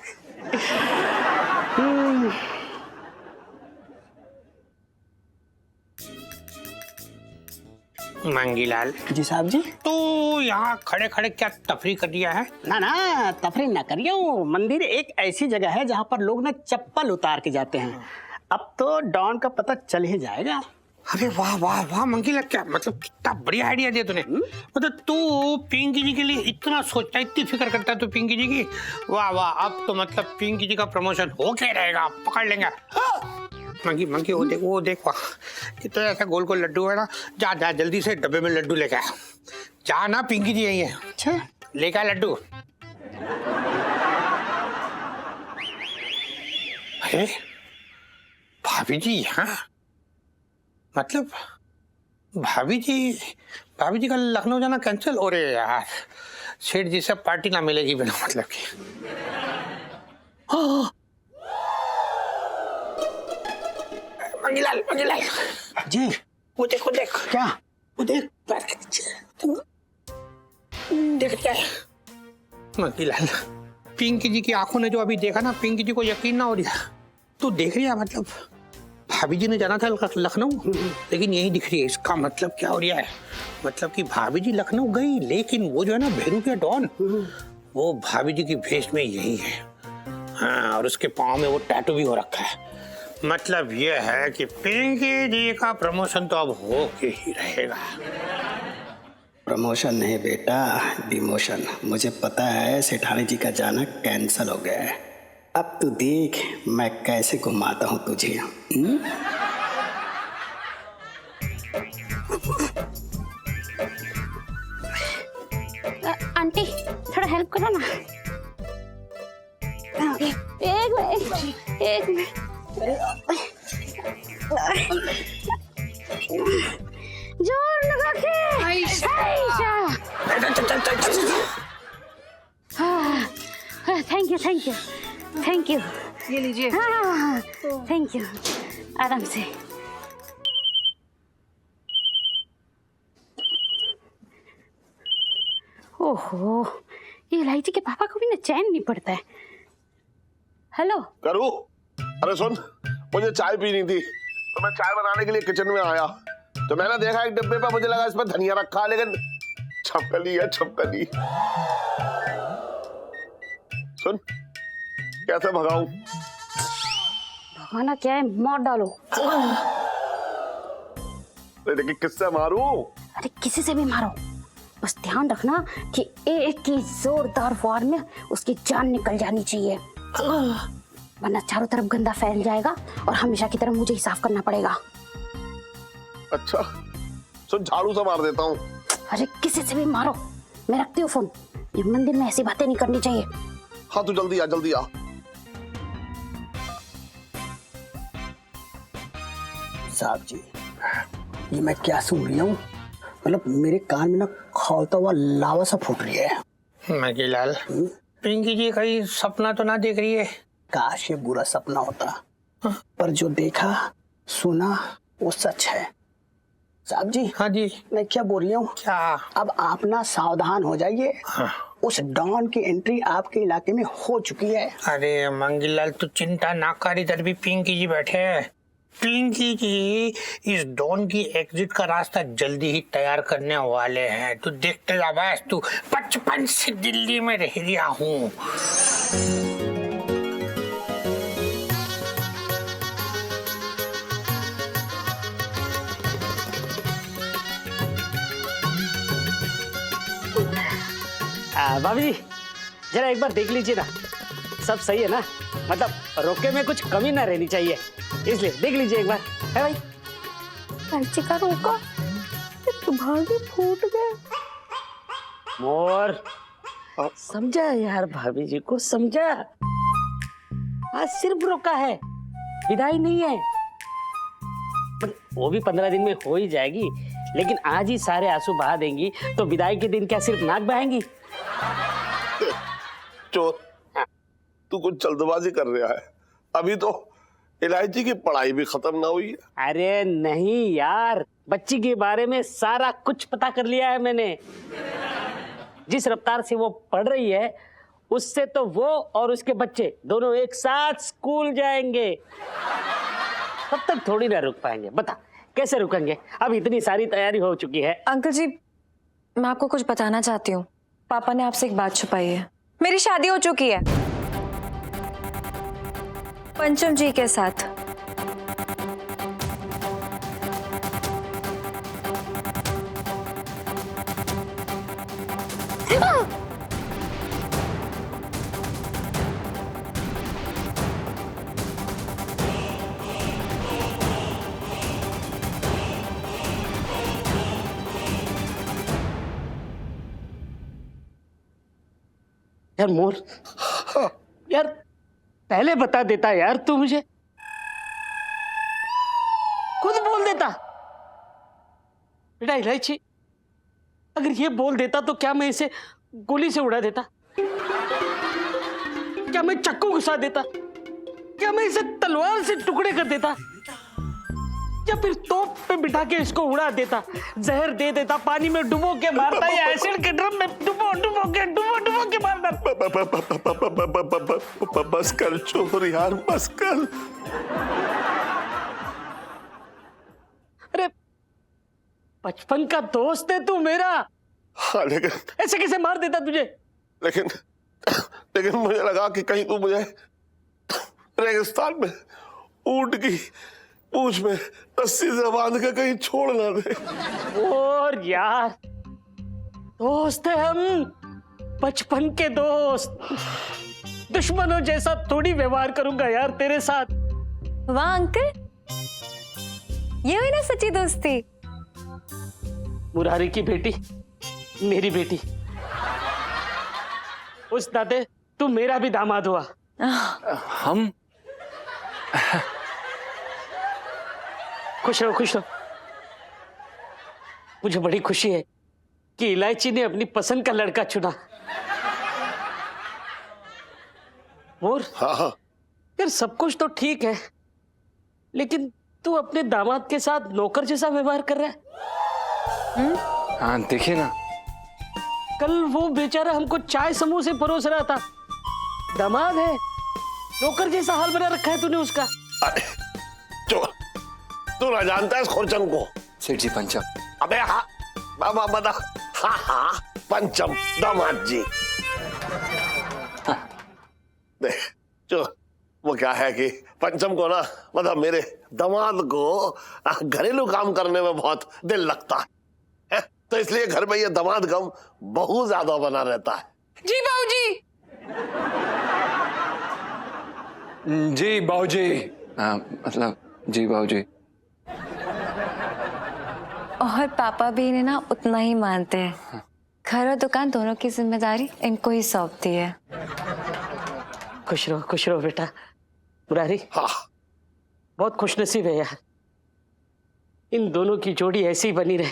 मंगीलाल, जी साहब जी। तो यहाँ खड़े खड़े क्या तफरी कर दिया है? ना तफरी ना करिए, मंदिर एक ऐसी जगह है जहाँ पर लोग ना चप्पल उतार के जाते हैं। अब तो डॉन का पता चल ही जाएगा। अरे वाह वाह वाह मंगीलाल, क्या मतलब कितना बढ़िया आइडिया दिया तूने। मतलब तू पिंकी जी के लिए इतना सोचता है, इतनी फिक्र करता है तू पिंकी जी की। वाह वाह, अब तो मतलब पिंकी जी का प्रमोशन हो के रहेगा, पकड़ लेंगे। मंगी मंगी वो देख वाह, कितना ऐसा गोल गोल लड्डू है ना। जा जा जल्दी से डब्बे में लड्डू लेके आ। जा ना, पिंकी जी यही है। अच्छा, लेके आ लड्डू। अरे भाभी जी यहाँ, मतलब भाभी जी का लखनऊ जाना कैंसिल हो रहे यार। सेठ जी से पार्टी ना मिलेगी बिना मतलब की। मंगीलाल जी। वो देख क्या? वो देख पैर के नीचे देख क्या है। मंगीलाल, पिंकी जी की आंखों ने जो अभी देखा ना, पिंकी जी को यकीन ना हो रहा। तू देख रही है मतलब भाभी जी ने जाना था लखनऊ, लेकिन यही दिख रही है। इसका मतलब क्या हो रहा है? मतलब कि भाभी जी लखनऊ गई, लेकिन वो जो है ना भेरू डॉन, वो भाभी जी की भेष में यही है। हाँ, और उसके पाँव में वो टैटू भी हो रखा है। मतलब ये है कि पिंकी जी का प्रमोशन तो अब हो के ही रहेगा। प्रमोशन नहीं बेटा, डिमोशन। मुझे पता है सेठानी जी का जाना कैंसल हो गया है। अब तू देख मैं कैसे घुमाता हूँ तुझे। आंटी थोड़ा हेल्प करो ना। एक मिनट। जोर लगा के। Thank you. ये लीजिए। हाँ थैंक यू। आराम से। ओहो, ये इलायची के पापा को भी ना चैन नहीं पड़ता है। हेलो करूँ? अरे सुन, मुझे चाय पीनी थी तो मैं चाय बनाने के लिए किचन में आया, तो मैंने देखा एक डिब्बे पे, मुझे लगा इस पर धनिया रखा, लेकिन छपकली है छपकली। सुन, कैसे भगाऊं? भगाना क्या है, मार डालो। लेकिन किससे मारूं? अरे किसी से भी मारो, बस ध्यान रखना कि एक की जोरदार वार में उसकी जान निकल जानी चाहिए, वरना चारों तरफ गंदा फैल जाएगा और हमेशा की तरह मुझे ही साफ करना पड़ेगा। अच्छा, सुन झाड़ू से मार देता हूँ। अरे किसी से भी मारो, मैं रखती हूँ फोन। ये मंदिर में ऐसी बातें नहीं करनी चाहिए। हाँ तू जल्दी आ, जल्दी आ। साहब जी, ये मैं क्या सुन रही हूँ? मतलब मेरे कान में ना खौलता हुआ लावा सा फूट रही है। मंगीलाल, पिंकी जी कहीं सपना तो ना देख रही है? काश ये बुरा सपना होता, पर जो देखा सुना वो सच है। साहब जी। हाँ जी। मैं क्या बोल रही हूँ? क्या? अब आप ना सावधान हो जाइए। हाँ। उस डॉन की एंट्री आपके इलाके में हो चुकी है। अरे मंगीलाल तू चिंता ना कर, इधर भी पिंकी जी बैठे हैं। पिंकी जी इस डॉन की एग्जिट का रास्ता जल्दी ही तैयार करने वाले हैं। तू देखते जा बस, तू 55 से दिल्ली में रह रहा हूँ। भाभी जी जरा एक बार देख लीजिए ना, सब सही है ना? मतलब रोके में कुछ कमी ना रहनी चाहिए, इसलिए देख लीजिए एक बार, है भाई? इलायची का रोका तो भाभी फूट गए। मोर समझा यार, भाभी जी को समझा। आज सिर्फ रोका है, विदाई नहीं है। वो भी 15 दिन में हो ही जाएगी, लेकिन आज ही सारे आंसू बहा देंगी तो विदाई के दिन क्या सिर्फ नाक बहाएंगी? चोर, तू कुछ जल्दबाजी कर रहा है। अभी तो इलायची की पढ़ाई भी खत्म ना हुई है। अरे नहीं यार, बच्ची के बारे में सारा कुछ पता कर लिया है मैंने। जिस रफ्तार से वो पढ़ रही है उससे तो वो और उसके बच्चे दोनों एक साथ स्कूल जाएंगे। तब तक थोड़ी ना रुक पाएंगे, बता कैसे रुकेंगे? अब इतनी सारी तैयारी हो चुकी है। अंकल जी, मैं आपको कुछ बताना चाहती हूँ। पापा ने आपसे एक बात छुपाई है। मेरी शादी हो चुकी है पंचम जी के साथ। यार मोर, यार पहले बता देता यार, तू मुझे खुद बोल देता। बेटा इलायची, अगर ये बोल देता तो क्या मैं इसे गोली से उड़ा देता? क्या मैं चाकू घुसा देता? क्या मैं इसे तलवार से टुकड़े कर देता? या फिर तोप पे बिठा के इसको उड़ा देता, जहर दे देता, पानी में डुबो के मारता, या एसिड के ड्रम में डुबो के मारता? बस कर चोर यार, बस कर। अरे बचपन का दोस्त है तू मेरा। हाँ, लेकिन ऐसे कैसे मार देता तुझे? लेकिन मुझे लगा कि कहीं तू मुझे रेगिस्तान में ऊंट की पूंछ में रस्सी से बांध के कहीं छोड़ ना दे। और यार दोस्त है हम, बचपन के दोस्त। दुश्मनों जैसा थोड़ी व्यवहार करूंगा यार तेरे साथ। वाह अंकल, ये हुई ना सच्ची दोस्ती। मुरारी की बेटी मेरी बेटी, उस नाते तू मेरा भी दामाद हुआ। हम खुश रहो, खुश रहो। मुझे बड़ी खुशी है कि इलायची ने अपनी पसंद का लड़का चुना। और हाँ, यार सब कुछ तो ठीक है, लेकिन तू अपने दामाद के साथ नौकर जैसा व्यवहार कर रहा है। हाँ देखिए ना, कल वो बेचारा हमको चाय समोसे परोस रहा था, दामाद है, नौकर जैसा हाल बना रखा है तूने उसका। अरे चोर, तू ना जानता है इस खुरचन को। सेठ जी पंचम। अबे हाँ, बाबा बता। हाँ हाँ, पंचम दामाद जी। देख चोर, वो क्या है कि पंचम को ना, मतलब मेरे दामाद को घरेलू काम करने में बहुत दिल लगता है, तो इसलिए घर में ये दामाद गम बहुत ज्यादा बना रहता है। जी बाबूजी। जी बाबूजी, मतलब जी बाबूजी। और पापा भी इन्हें ना उतना ही मानते हैं। घर और दुकान दोनों की जिम्मेदारी इनको ही सौंपती है। खुश रहो बेटा। मुरारी, हाँ, बहुत खुशनसीब है यार, इन दोनों की जोड़ी ऐसी ही बनी रहे।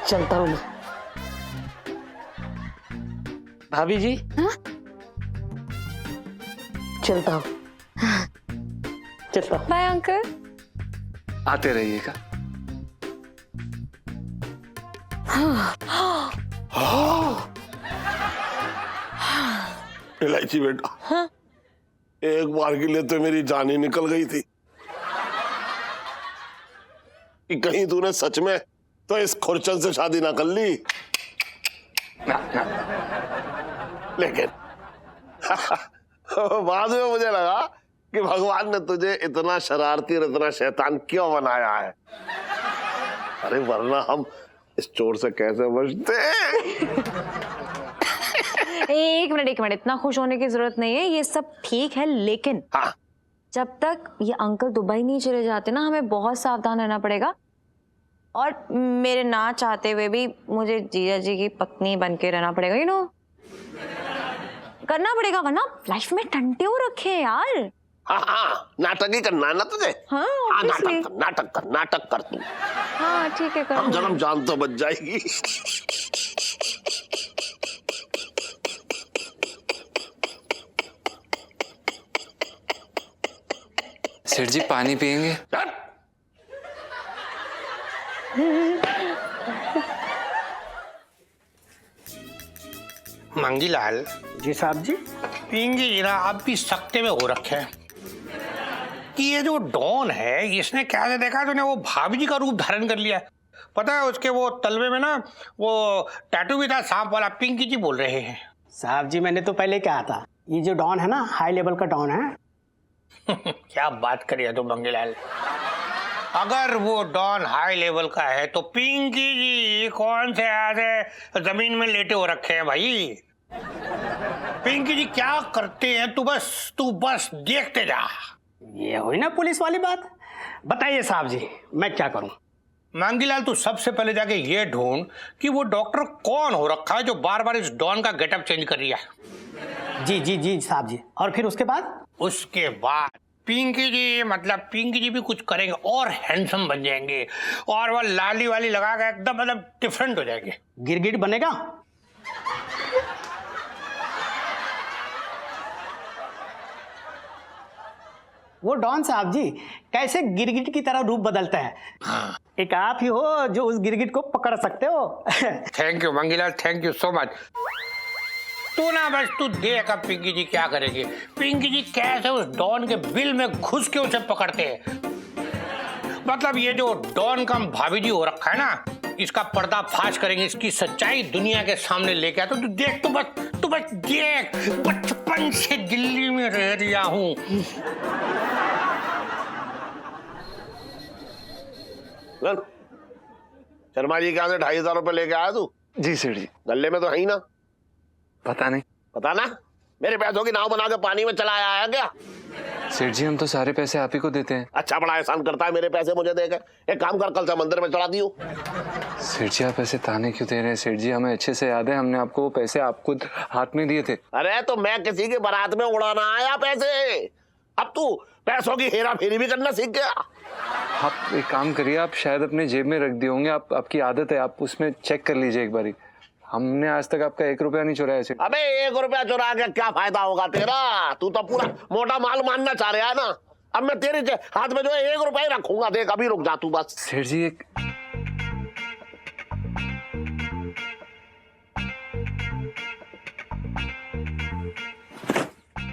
चलता हूं मैं। भाभी जी, चलता हूं। चलता हूं। Bye uncle. आते रहिएगा। इलायची बेटा, हाँ? एक बार के लिए तो मेरी जान ही निकल गई थी कि कहीं तूने सच में तो इस खुरचन से शादी ना कर ली। लेकिन बाद में मुझे लगा कि भगवान ने तुझे इतना शरारती और इतना शैतान क्यों बनाया है। अरे वरना हम इस चोर से कैसे बचते। एक मिनट, इतना खुश होने की जरूरत नहीं है, ये सब ठीक है, लेकिन हाँ, जब तक ये अंकल दुबई नहीं चले जाते ना, हमें बहुत सावधान रहना पड़ेगा। और मेरे ना चाहते हुए भी मुझे जीजा जी की पत्नी बन के रहना पड़ेगा, यू नो। करना पड़ेगा वरना लाइफ में टंटे हो रखे हैं यार। हाँ, नाटक ही करना है ना तुझे। हाँ, नाटक कर तू। हाँ ठीक है, हम कर। जन्म जान तो बच जाएगी। सेठ जी पानी पियेंगे? मंगीलाल जी साहब जी। पिंकी जी ना अब भी सख्ते में हो रखे हैं कि ये जो डॉन है इसने क्या देखा तूने, वो भाभी जी का रूप धारण कर लिया। पता है उसके वो तलवे में ना वो टैटू भी था सांप वाला। पिंकी जी बोल रहे हैं। साहब जी मैंने तो पहले कहा था ये जो डॉन है ना हाई लेवल का डॉन है। क्या बात करिए तो मंगीलाल, अगर वो डॉन हाई लेवल का है तो पिंकी जी कौन से ऐसे जमीन में लेटे हो रखे हैं भाई। पिंकी जी क्या करते हैं तू बस देखते जा। ये हुई ना पुलिस वाली बात। बताइए साहब जी मैं क्या करूं? मांगीलाल तू सबसे पहले जाके ये ढूंढ कि वो डॉक्टर कौन हो रखा है जो बार बार इस डॉन का गेटअप चेंज कर रही है। जी जी जी साहब जी। और फिर उसके बाद? उसके बाद पिंकी जी भी कुछ करेंगे और हैंडसम बन जाएंगे और वो लाली वाली लगा के एकदम मतलब डिफरेंट हो जाएंगे। गिरगिट बनेगा? वो डॉन साहब जी कैसे गिरगिट की तरह रूप बदलता है। हाँ। एक आप ही हो जो उस गिरगिट को पकड़ सकते हो। Thank you Mangilal, thank you so much. तू देख अब पिंकी जी क्या करेगी। पिंकी जी कैसे उस डॉन के बिल में घुस के उसे पकड़ते हैं। मतलब ये जो डॉन का भाभी जी हो रखा है ना, इसका पर्दा फाश करेंगे, इसकी सच्चाई दुनिया के सामने लेके आए। तो तू देख, तू बस देख। बचपन से दिल्ली में रह रहा हूँ। शर्मा जी कहाँ से 2,500 रुपए लेके आया तू? जी सेठ जी। गले में तो है ही ना। पता नहीं। पता ना, मेरे पैसों की नाव बना के पानी में चला आया क्या? सेठ जी हम तो सारे पैसे आप ही को देते हैं। अच्छा बड़ा एहसान करता है मेरे पैसे मुझे देकर। एक काम कर, कल से मंदिर में चढ़ा दियो। सेठ जी आप ऐसे ताने क्यों दे रहे हैं? सेठ जी हमें अच्छे से याद है, हमने आपको वो पैसे आपको हाथ में दिए थे। अरे तो मैं किसी की बारात में उड़ाना आया पैसे। अब तू पैसों की हेरा फेरी भी करना सीख गया। आप एक काम करिए, आप शायद अपने जेब में रख दिए होंगे। आपकी आदत है, आप उसमें चेक कर लीजिए एक बारी। हमने आज तक आपका 1 रुपया नहीं चुराया सेठ। अबे 1 रुपया चुरा के क्या फायदा होगा तेरा? तू तो पूरा मोटा माल मानना चाह रहा है ना। अब मैं तेरे हाथ में जो है 1 रुपया ही रखूंगा। देख अभी रुक जा तू बस। सेठ जी एक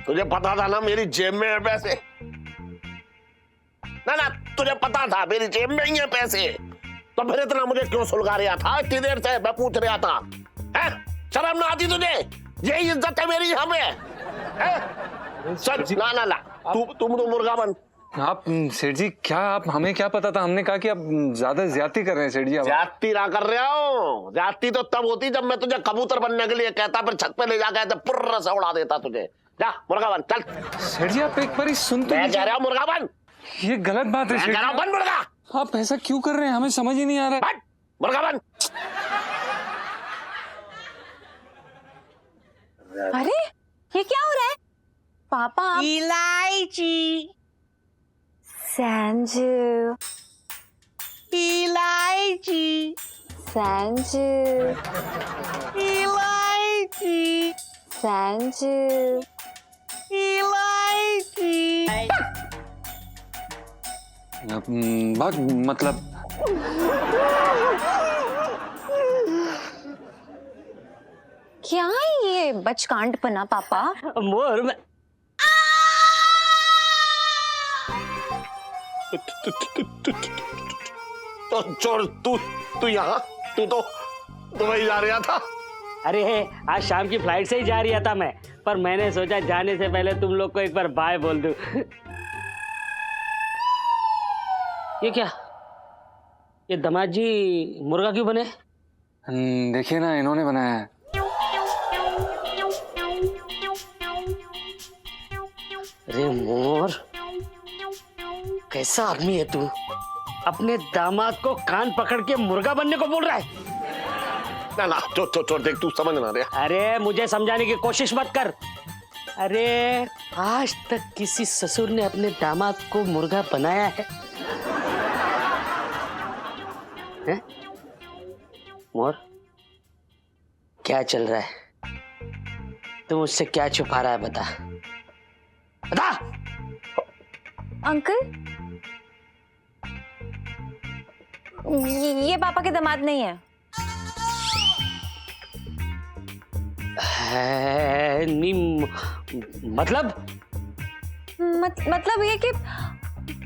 तुझे पता था ना मेरी जेब में है पैसे? ना तुझे पता था मेरी जेब में ही है पैसे, तो फिर इतना मुझे क्यों सुलगा रहा था? इतनी देर से मैं पूछ रहा था। हैं? शर्म ना आती तुझे? यही इज्जत है मेरी यहाँ पे? सच ना तुम तो मुर्गा बन। आप सेठ जी क्या, आप हमें क्या पता था? हमने कहा कि आप ज्यादा ज्यादती कर रहे हैं सेठ जी। ज्यादती ना कर रहा हूँ। ज्यादती तो तब होती जब मैं तुझे कबूतर बनने के लिए कहता, फिर छत पे ले जाकर पुर्र से उड़ा देता तुझे। जा मुर्गा बन चल। सेठ जी आप एक बार सुन तो मैं कह रहा हूँ मुर्गा बन। ये गलत बात है। मैं कह रहा हूँ बन मुर्गा। आप ऐसा क्यों कर रहे हैं? हमें समझ ही नहीं आ रहा है। बन मुर्गा बन। अरे ये क्या हो रहा है पापा? आप इलायची संजू, इलायची संजू, इलायची संजू। इलायची। मतलब क्या है ये बचकांडपना पापा? मोर में तो चोर तू यहाँ, तू तो दुबई जा रहा था। अरे आज शाम की फ्लाइट से ही जा रहा था मैं, पर मैंने सोचा जाने से पहले तुम लोग को एक बार बाय बोल दूं। ये क्या, ये दामाद जी मुर्गा क्यों बने? देखिए ना इन्होंने बनाया है। अरे मोर, कैसा आदमी है तू? अपने दामाद को कान पकड़ के मुर्गा बनने को बोल रहा है? ना छोड़ देख, तू समझ ना रे। अरे मुझे समझाने की कोशिश मत कर। अरे आज तक किसी ससुर ने अपने दामाद को मुर्गा बनाया है? हैं? मोर, क्या चल रहा है? तू मुझसे क्या छुपा रहा है? बता बता। अंकल, ये पापा के दामाद नहीं है। मतलब ये कि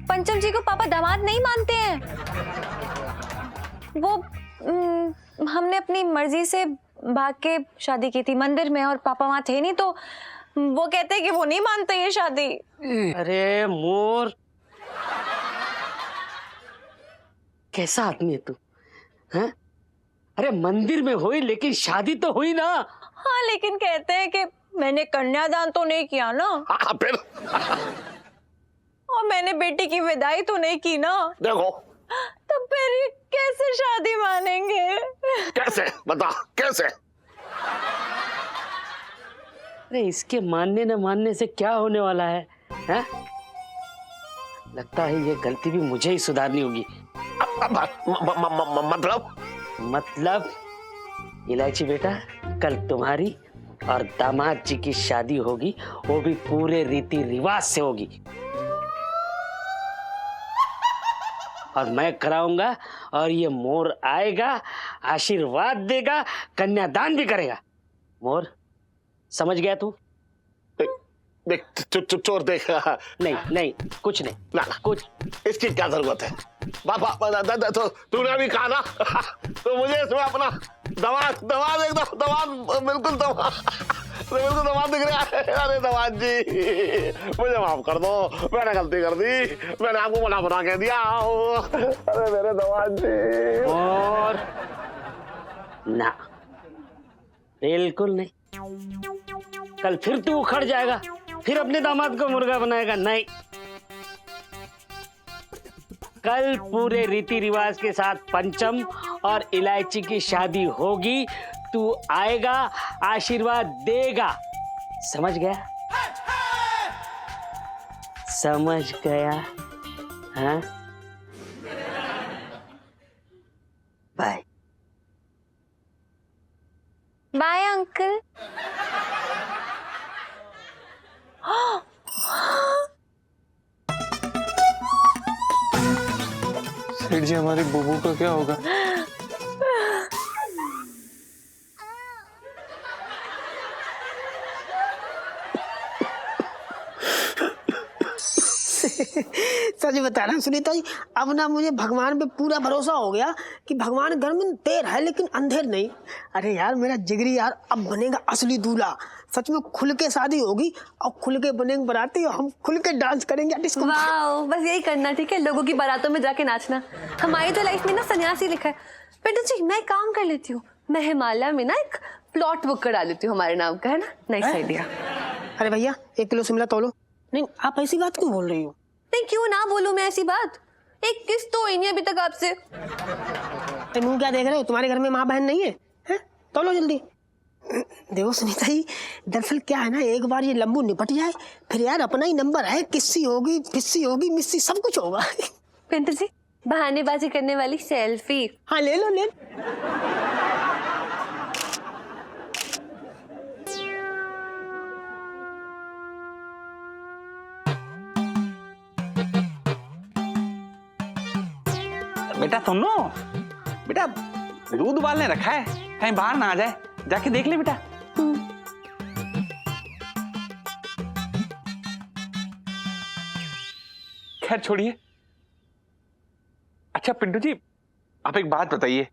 पंचम जी को पापा दामाद नहीं मानते हैं। वो हमने अपनी मर्जी से भाग के शादी की थी मंदिर में, और पापा वहां थे नहीं, तो वो कहते हैं कि वो नहीं मानते ये शादी। अरे मोर, कैसा आदमी है तू? हैं? अरे मंदिर में हुई लेकिन शादी तो हुई ना। हाँ, लेकिन कहते हैं कि मैंने कन्यादान तो नहीं किया ना। हाँ, फिर और मैंने बेटी की विदाई तो नहीं की ना। देखो, तो फिर ये कैसे शादी मानेंगे? कैसे बता, कैसे? अरे इसके मानने न मानने से क्या होने वाला है? हैं? लगता है ये गलती भी मुझे ही सुधारनी होगी। मतलब इलायची बेटा, कल तुम्हारी और दामाद जी की शादी होगी, वो भी पूरे रीति रिवाज से होगी, और मैं कराऊंगा, और ये मोर आएगा, आशीर्वाद देगा, कन्यादान भी करेगा। मोर, समझ गया तू? देख चोर देख। नहीं कुछ नहीं। ना कुछ इसकी क्या जरूरत है? बाबा तो तूने अभी कहा ना, तो मुझे इसमें अपना दवाद एकदम बिल्कुल दवाद दिख रहा है। अरे दवाद जी, मुझे माफ कर दो, मैंने गलती कर दी, मैंने आपको मना बना के दिया। अरे मेरे दवाद जी। और ना, बिल्कुल नहीं। कल फिर तू उखड़ जाएगा, फिर अपने दामाद को मुर्गा बनाएगा। नहीं, कल पूरे रीति रिवाज के साथ पंचम और इलायची की शादी होगी। तू आएगा, आशीर्वाद देगा। समझ गया? समझ गया? हाँ, बाय बाय अंकल। सेठ जी, हमारी बुबू का क्या होगा? सच बता रहा हूँ सुनीता जी, अब ना मुझे भगवान पे पूरा भरोसा हो गया कि भगवान घर में देर है लेकिन अंधेर नहीं। अरे यार, मेरा जिगरी यार अब बनेगा असली दूल्हा। सच में खुल के शादी होगी और खुल के बनेंगे बाराती, और हम खुल के डांस करेंगे डिस्को। वाओ, बस यही करना, ठीक है? लोगों की बारातों में जाके नाचना। हमारी तो लाइफ में ना सन्यासी लिखा है। बेटा जी, मैं काम कर लेती हूँ, मैं हिमालय में ना एक प्लॉट बुक करा लेती हूँ हमारे नाम का, है ना? Nice idea. अरे भैया, 1 किलो शिमला तोलो। नहीं, आप ऐसी बात क्यों बोल रही हो? नहीं, क्यों ना बोलूं मैं ऐसी बात? एक किस्त तो हुई नहीं अभी तक आपसे। मुंह क्या देख रहे हो? तुम्हारे घर में माँ बहन नहीं है? तोलो जल्दी। देखो सुनीता जी, दरअसल क्या है ना, एक बार ये लंबू निपट जाए, फिर यार अपना ही नंबर है। किस्सी होगी, फिस्सी होगी, मिस्सी, सब कुछ होगा। पिंटू जी, बहानेबाजी करने वाली सेल्फी। हाँ, ले लो ले लो। बेटा सुनो, बेटा दूध उबालने रखा है, कहीं बाहर ना आ जाए, जाके देख ले बेटा। खैर छोड़िए। अच्छा पिंटू जी, आप एक बात बताइए,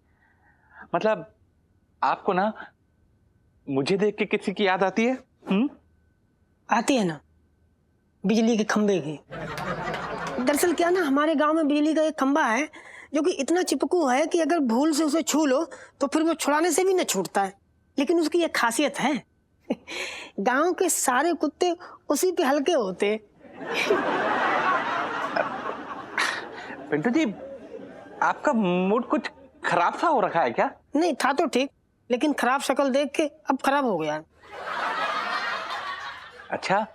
मतलब आपको ना मुझे देख के किसी की याद आती है? आती है ना, बिजली के खंबे की। दरअसल क्या ना, हमारे गांव में बिजली का एक खंबा है जो कि इतना चिपकू है कि अगर भूल से उसे छू लो तो फिर वो छुड़ाने से भी न छूटता है। लेकिन उसकी एक खासियत है, गांव के सारे कुत्ते उसी पे हल्के होते। पिंटू जी, आपका मूड कुछ खराब सा हो रखा है क्या? नहीं, था तो ठीक, लेकिन खराब शक्ल देख के अब खराब हो गया। अच्छा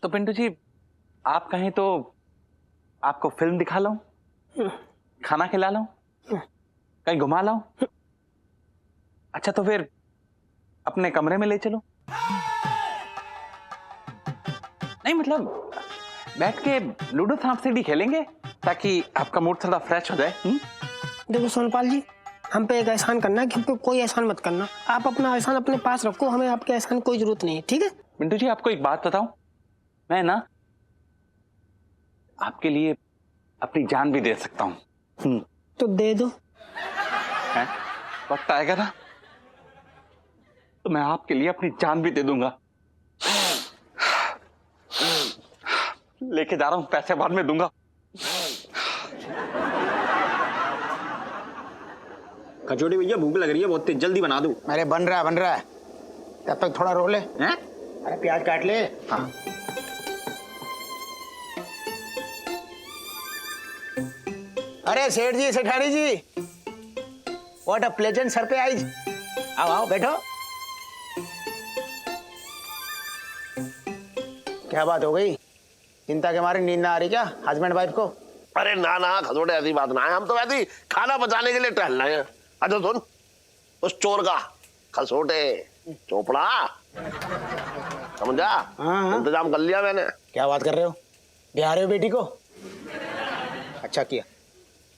तो पिंटू जी आप कहें तो आपको फिल्म दिखा लाऊं, खाना खिला लाऊं, कहीं घुमा लाऊं? अच्छा तो फिर अपने कमरे में ले चलो। नहीं मतलब बैठ के लूडो सांप सीढ़ी खेलेंगे ताकि आपका मूड थोड़ा फ्रेश हो जाए। देखो सोनपाल जी, हम पे एक एहसान करना है कि हम पे कोई एहसान मत करना। आप अपना एहसान अपने पास रखो, हमें आपके एहसान की कोई जरूरत नहीं है, ठीक है? पिंटू जी आपको एक बात बताऊं, मैं ना आपके लिए अपनी जान भी दे सकता हूं। तो दे दो। है? वक्त आएगा ना तो मैं आपके लिए अपनी जान भी दे दूंगा। लेके जा रहा हूं, पैसे बाद में दूंगा। कचौड़ी भैया भूख लग रही है बहुत तेज, जल्दी बना दो। अरे बन रहा है, तब तक थोड़ा रो ले। हैं? अरे प्याज काट ले। हाँ। अरे सेठ जी, सेठानी जी, व्हाट अ प्लेजेंट सरप्राइज। आओ आओ बैठो। क्या बात हो गई, चिंता के मारे नींद ना आ रही क्या हस्बैंड वाइफ को? अरे ना ना खसोटे, ऐसी बात ना है, हम तो वैसे ही खाना बचाने के लिए टहल रहे हैं। अच्छा सुन, उस चोर का खसोटे चोपड़ा समझा? हाँ। इंतजाम कर लिया मैंने। क्या बात कर रहे हो, बिहार रहे हो बेटी को? अच्छा किया,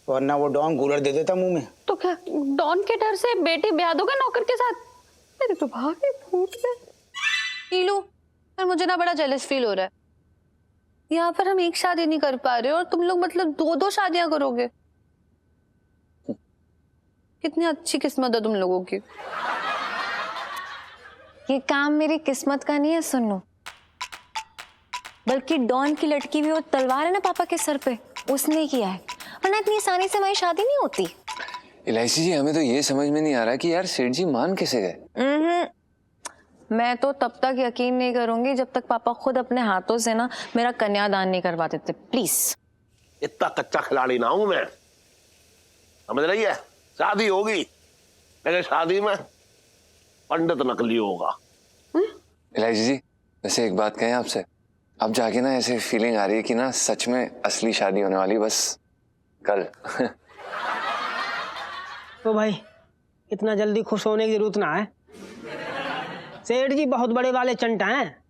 वरना वो डॉन कूलर दे देता मुंह में। तो क्या डॉन के डर से बेटी ब्याह दोगे नौकर के साथ? मेरे तो भागे फूट गए। नीलू, पर मुझे ना बड़ा जेलस फील हो रहा है। यहाँ पर हम एक शादी नहीं कर पा रहे और तुम लोग मतलब 2-2 शादियां करोगे। कितनी अच्छी किस्मत है तुम लोगों की। ये काम मेरी किस्मत का नहीं है सुनो, बल्कि डॉन की लटकी हुई वो तलवार है ना पापा के सर पे, उसने किया है, वरना इतनी आसानी से हमारी शादी नहीं होती। इलायची जी हमें तो ये समझ में नहीं आ रहा कि यार सेठ जी मान कैसे गए। मैं तो तब तक यकीन नहीं करूंगी जब तक पापा खुद अपने हाथों से ना मेरा कन्यादान नहीं करवा देते। प्लीज। इतना कच्चा खिलाड़ी ना हूं मैं, समझ रही है? शादी होगी लेकिन शादी में पंडित नकली होगा। इलायची जी वैसे एक बात कहें आपसे, अब जाके ना ऐसे फीलिंग आ रही है कि ना सच में असली शादी होने वाली बस कल। तो भाई इतना जल्दी खुश होने की जरूरत ना है, सेठ जी बहुत बड़े वाले चंटा हैं।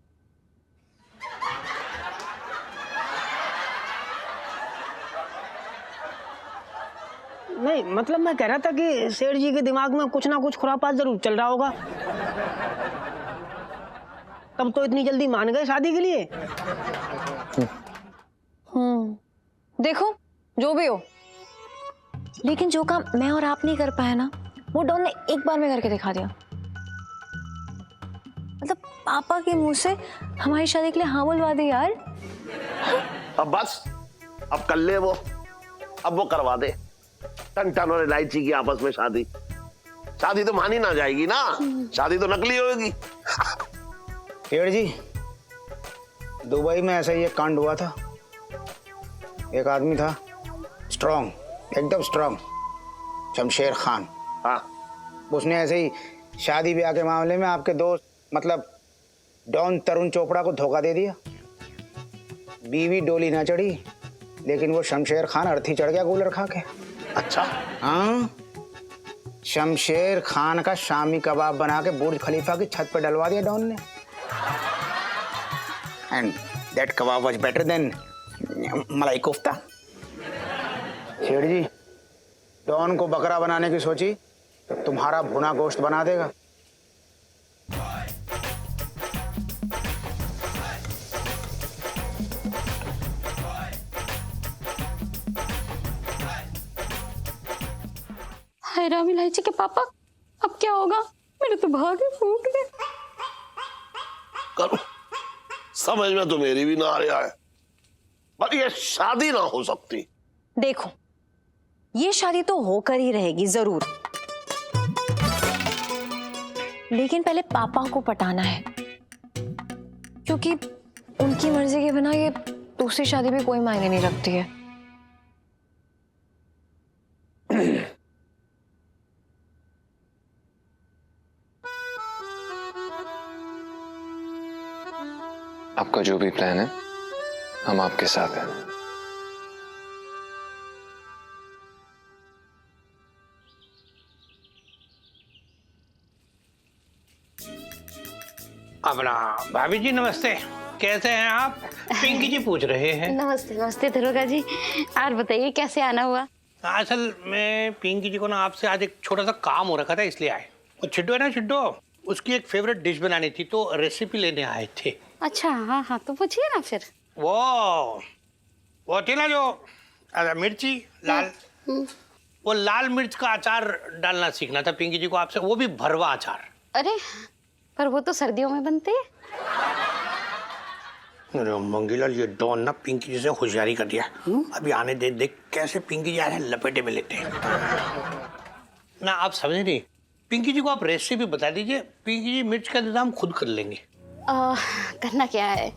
नहीं मतलब मैं कह रहा था कि सेठ जी के दिमाग में कुछ ना कुछ खुरापात जरूर चल रहा होगा, तब तो इतनी जल्दी मान गए शादी के लिए। देखो जो भी हो, लेकिन जो काम मैं और आप नहीं कर पाए ना, वो डॉन ने एक बार में करके दिखा दिया। मतलब पापा के मुंह से हमारी शादी के लिए हाँ बोलवा दी यार। अब बस, अब कर ले वो, अब वो करवा दे टन और इलायची की आपस में शादी। शादी तो मानी ना जाएगी ना, शादी तो नकली होगी। सेठ जी दुबई में ऐसा ही एक कांड हुआ था। एक आदमी था स्ट्रांग, एकदम स्ट्रांग, शमशेर खान। हाँ। उसने ऐसे ही शादी ब्याह के मामले में आपके दोस्त मतलब डॉन तरुण चोपड़ा को धोखा दे दिया। बीवी डोली ना चढ़ी, लेकिन वो शमशेर खान अर्थी चढ़ गया कूलर खा के। अच्छा। हाँ, शमशेर खान का शामी कबाब बना के बुर्ज खलीफा की छत पर डलवा दिया डॉन ने। And that kebab was better than मलाई कोफ्ता। सेठ जी डॉन को बकरा बनाने की सोची तो तुम्हारा भुना गोश्त बना देगा। हाय राम, इलायची के पापा अब क्या होगा? मेरे तो भागे फूट गए। करो, समझ में तो मेरी भी ना आ रहा है, पर ये शादी ना हो सकती। देखो ये शादी तो होकर ही रहेगी जरूर, लेकिन पहले पापा को पटाना है, क्योंकि उनकी मर्जी के बिना ये दूसरी शादी भी कोई मायने नहीं रखती है। आपका जो भी प्लान है हम आपके साथ हैं। अपना भाभी जी नमस्ते, कैसे हैं आप? पिंकी जी पूछ रहे हैं। नमस्ते नमस्ते दरोगा जी, और बताइए कैसे आना हुआ? असल में पिंकी जी को ना आपसे आज एक छोटा सा काम हो रखा था, इसलिए आए। और छिड्डो है ना, छिड्डो, उसकी एक फेवरेट डिश बनानी थी तो रेसिपी लेने आए थे। अच्छा हाँ हाँ, तो पूछिए ना फिर। वो थी ना जो मिर्ची लाल, वो लाल मिर्च का अचार डालना सीखना था पिंकी जी को आपसे, वो भी भरवा अचार। अरे पर वो तो सर्दियों में बनते हैं। अरे मंगीलाल, ये डॉन ना पिंकी जी से होशियारी कर दिया। अभी आने दे, देख कैसे पिंकी जी आ रहे हैं, लपेटे में लेते हैं ना। आप समझे नहीं, पिंकी जी को आप रेसिपी बता दीजिए, पिंकी जी मिर्च का इंतजाम खुद कर लेंगे। करना क्या है,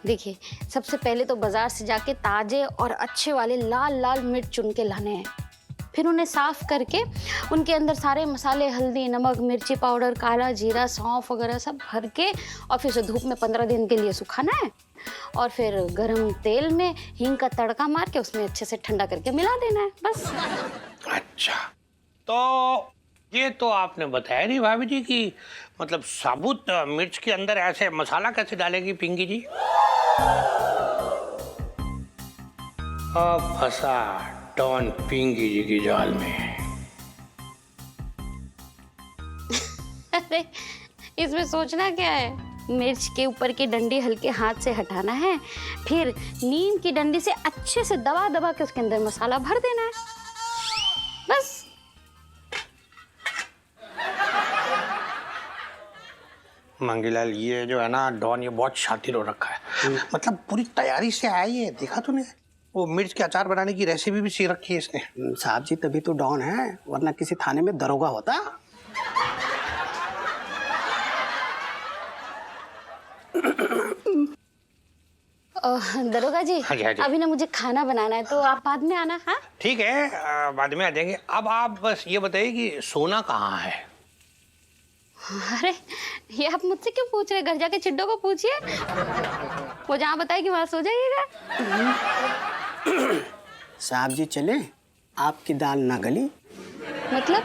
देखिए सबसे पहले तो बाजार से जाके ताजे और अच्छे वाले लाल लाल मिर्च चुन के लाने हैं। फिर उन्हें साफ करके उनके अंदर सारे मसाले, हल्दी, नमक, मिर्ची पाउडर, काला जीरा, सौंफ वगैरह सब भर के और फिर उसे धूप में 15 दिन के लिए सुखाना है। और फिर गरम तेल में हींग का तड़का मार के उसमें अच्छे से ठंडा करके मिला देना है, बस। अच्छा, तो ये तो आपने बताया नहीं भाभी जी कि मतलब साबुत मिर्च के अंदर ऐसे मसाला कैसे डालेगी पिंकी जी? अब फंसा डॉन पिंकी जी की जाल में। अरे इसमें सोचना क्या है, मिर्च के ऊपर की डंडी हल्के हाथ से हटाना है, फिर नीम की डंडी से अच्छे से दबा दबा के उसके अंदर मसाला भर देना है, बस। मंगीलाल, ये जो है ना डॉन, ये बहुत शातिर हो रखा है। मतलब पूरी तैयारी से आया है, देखा तूने? वो मिर्च के अचार बनाने की रेसिपी भी सीख रखी है इसने। साहब जी तभी तो डॉन है, वरना किसी थाने में दरोगा होता। दरोगा जी, हाँ जी। अभी ना मुझे खाना बनाना है, तो आप बाद में आना। हाँ ठीक है, बाद में आ जाएंगे। अब आप बस ये बताइए कि सोना कहाँ है? अरे ये आप मुझसे क्यों पूछ रहे? घर जाके चिड्डो को पूछिए, वो जहाँ बताएगी वहां सो जाइएगा। साहब जी चले, आपकी दाल ना गली। मतलब?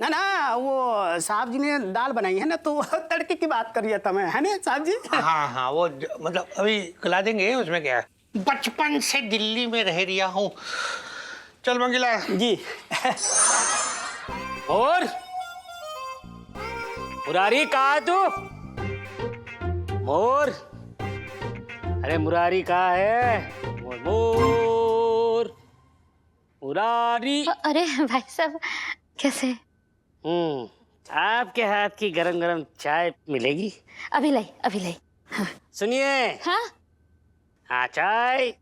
ना वो साहब जी ने दाल बनाई है ना, तो तड़के की बात कर रही था मैं, है ना साहब जी? हाँ, वो मतलब अभी खिला देंगे, उसमें क्या है। बचपन से दिल्ली में रह रिया हूँ। चल मंगीला जी। और मुरारी कहाँ तू? मोर, अरे मुरारी कहाँ है? मोर, मुरारी। अरे भाई साहब कैसे? आपके हाथ की गरम गरम चाय मिलेगी? अभी लाई। हाँ। सुनिए। हाँ? हाँ, चाय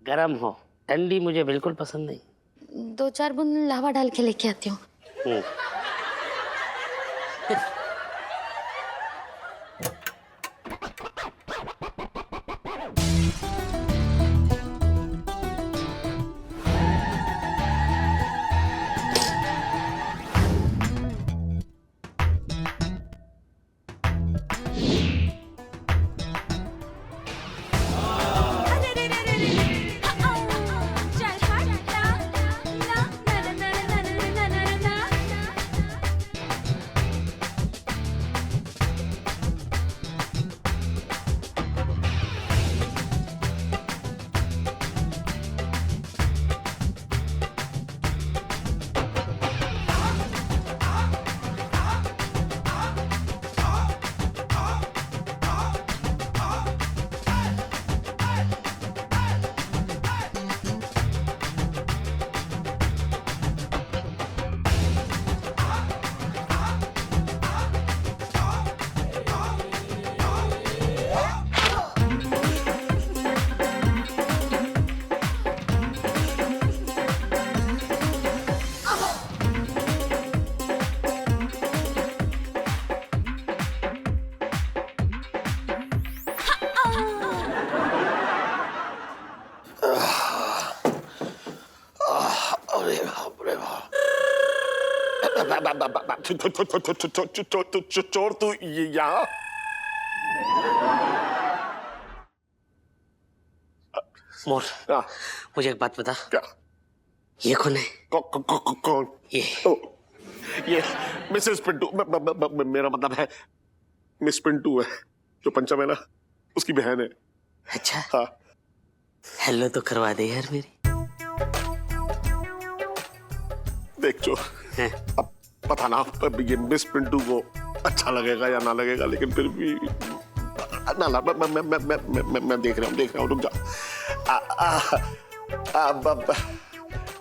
गरम हो, ठंडी मुझे बिल्कुल पसंद नहीं। 2-4 बूंद लावा डाल के लेके आती हूँ। चोर तू यहाँ? मोर, हाँ, मुझे एक बात बता, क्या? ये कौन है? कौन? ये ओ, ये मिसेस पिंटू, मेरा मतलब है मिस पिंटू है, जो पंचम है ना, उसकी बहन है। अच्छा, हाँ, हेलो तो करवा दे यार मेरी। देख जो, हैं? अब पता ना अब ये मिस पिंटू को अच्छा लगेगा या ना लगेगा, लेकिन फिर भी ना ना मैं देख रहा हूँ, रुक जा।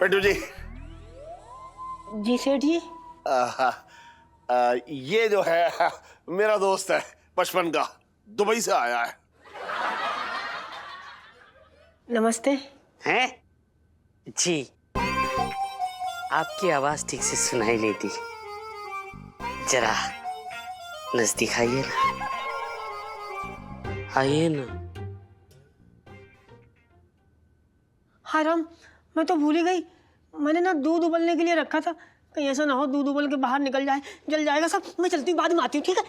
पिंटू जी, जी सेठ जी। ये जो है मेरा दोस्त है बचपन का, दुबई से आया है। नमस्ते। हैं? जी, आपकी आवाज ठीक से सुनाई नहीं दी, जरा नजदीक आइए ना, आइए ना। हाँ राम, मैं तो भूल ही गई, मैंने ना दूध उबलने के लिए रखा था, कहीं ऐसा ना हो दूध उबल के बाहर निकल जाए, जल जाएगा सब। मैं चलती हूँ, बाद में आती हूँ, ठीक है?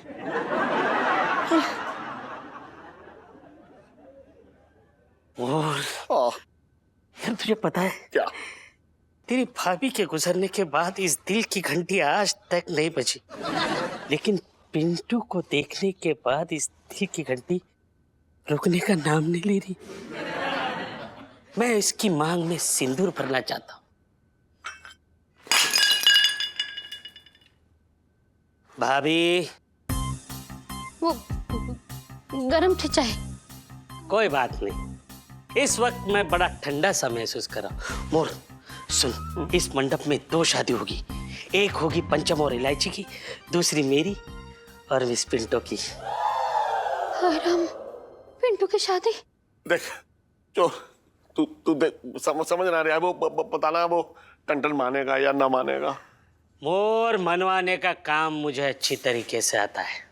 और यार तुझे पता है क्या? तेरी भाभी के गुजरने के बाद इस दिल की घंटी आज तक नहीं बजी, लेकिन पिंटू को देखने के बाद इस दिल की घंटी रुकने का नाम नहीं ले रही। मैं इसकी मांग में सिंदूर भरना चाहता हूँ। भाभी, वो गरम थे चाय। कोई बात नहीं, इस वक्त मैं बड़ा ठंडा सा महसूस कर रहा हूँ। मोर सुन, इस मंडप में 2 शादी होगी, एक होगी पंचम और इलायची की, दूसरी मेरी और मिस पिंटो की। राम, पिंटू की शादी? देख जो तू देख, समझ ना रहा है, वो पता ना वो टन मानेगा या ना मानेगा। मोर, मनवाने का काम मुझे अच्छी तरीके से आता है।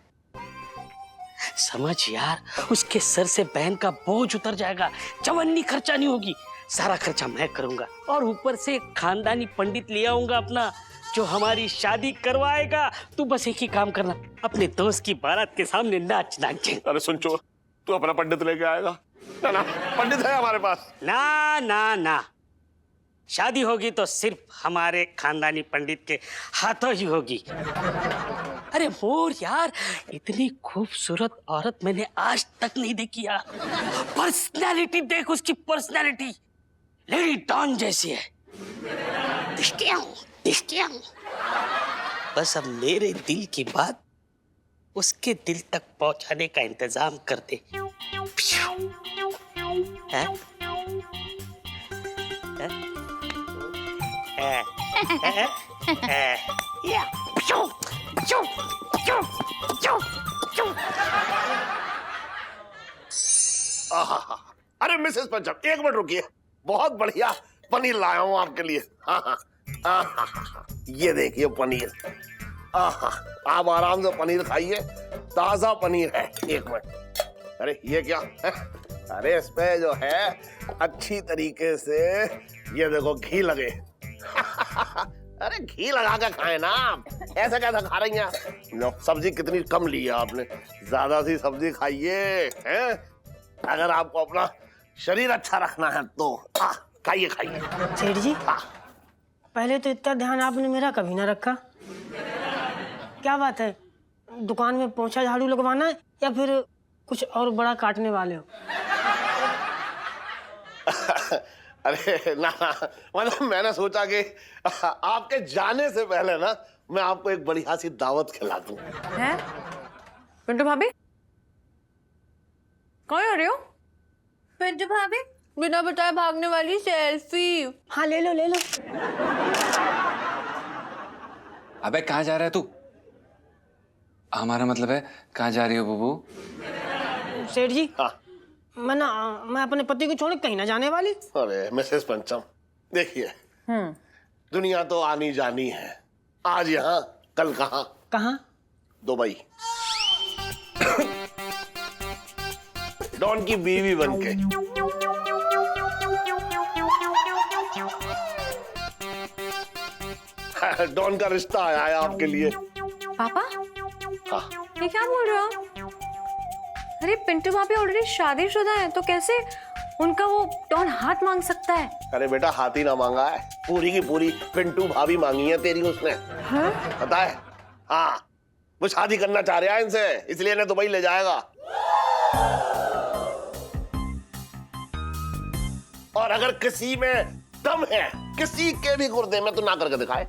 समझ यार, उसके सर से बहन का बोझ उतर जाएगा, चवन्नी खर्चा नहीं होगी, सारा खर्चा मैं करूंगा, और ऊपर से खानदानी पंडित ले आऊंगा अपना, जो हमारी शादी करवाएगा। तू बस एक ही काम करना, अपने दोस्त की बारात के सामने नाच नाच। अरे सुन चोर, तू अपना पंडित लेके आएगा? ना ना, पंडित है हमारे पास। ना ना ना, शादी होगी तो सिर्फ हमारे खानदानी पंडित के हाथों ही होगी। अरे मोर यार, इतनी खूबसूरत औरत मैंने आज तक नहीं देखी यार। पर्सनालिटी देख, उसकी पर्सनालिटी लेडी डॉन जैसी है। देखते हूँ। बस अब मेरे दिल की बात उसके दिल तक पहुंचाने का इंतजाम कर दे। हैं? अरे मिसेस पंचम, 1 मिनट रुकिए, बहुत बढ़िया पनीर लाया हूँ आपके लिए। ये देखिए पनीर। आप आराम से पनीर खाइए, ताजा पनीर है। 1 मिनट। अरे ये क्या है? अरे इस पे जो है अच्छी तरीके से ये देखो घी लगे। अरे घी लगा के खाए ना आप, ऐसे कैसे खा रही हैं? लो, सब्जी कितनी कम ली है आपने, ज्यादा सी सब्जी खाइए, हैं? अगर आपको अपना शरीर अच्छा रखना है तो खाइए। सेठ जी, पहले तो इतना ध्यान आपने मेरा कभी ना रखा। क्या बात है, दुकान में पोंछा झाड़ू लगवाना है या फिर कुछ और बड़ा काटने वाले हो? अरे ना, मतलब मैंने सोचा कि आपके जाने से पहले ना मैं आपको एक बढ़िया सी दावत खिला दूं। हैं? पिंटू भाभी, कौन हो रही हो? पिंटू भाभी, बिना बताए भागने वाली सेल्फी। हाँ ले लो। अबे कहाँ जा रहा है तू? हमारा मतलब है कहाँ जा रही हो बुबू? सेठ जी, हाँ। मैं अपने पति को छोड़ कहीं ना जाने वाली। अरे मिसेस पंचम, देखिए, दुनिया तो आनी जानी है, आज यहाँ कल कहाँ। कहाँ? दुबई। डॉन की बीवी बनके। डॉन का रिश्ता आया है आपके लिए। पापा, हाँ। ये क्या बोल रहे हो? अरे पिंटू भाभी ऑलरेडी शादीशुदा है, तो कैसे उनका वो डॉन हाथ मांग सकता है। अरे बेटा हाथी ना मांगा है, पूरी की पूरी पिंटू भाभी मांगी है तेरी उसने। हाँ? पता है? हाँ, वो शादी करना चाह रहा है इनसे, इसलिए इन्हें दुबई ले जाएगा। और अगर किसी में दम है, किसी के भी गुर्दे में, तो ना करके दिखाए।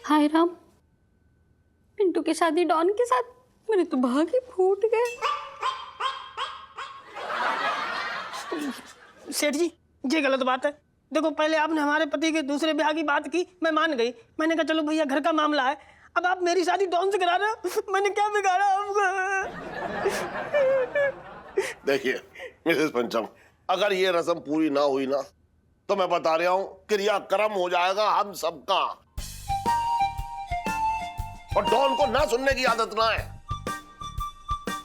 हाय राम, पिंटू की शादी डॉन के साथ, मेरे तो भाग ही फूट गए। सेठ जी ये गलत बात है। देखो पहले आपने हमारे पति के दूसरे ब्याह की बात की, मैं मान गई, मैंने कहा चलो भैया घर का मामला है। अब आप मेरी शादी डॉन से करा रहे हो, मैंने क्या बिगाड़ा आपको? देखिए मिसेस पंचम, अगर ये रस्म पूरी ना हुई ना, तो मैं बता रहा हूं क्रियाक्रम हो जाएगा हम सबका। और डॉन को ना सुनने की आदत ना है,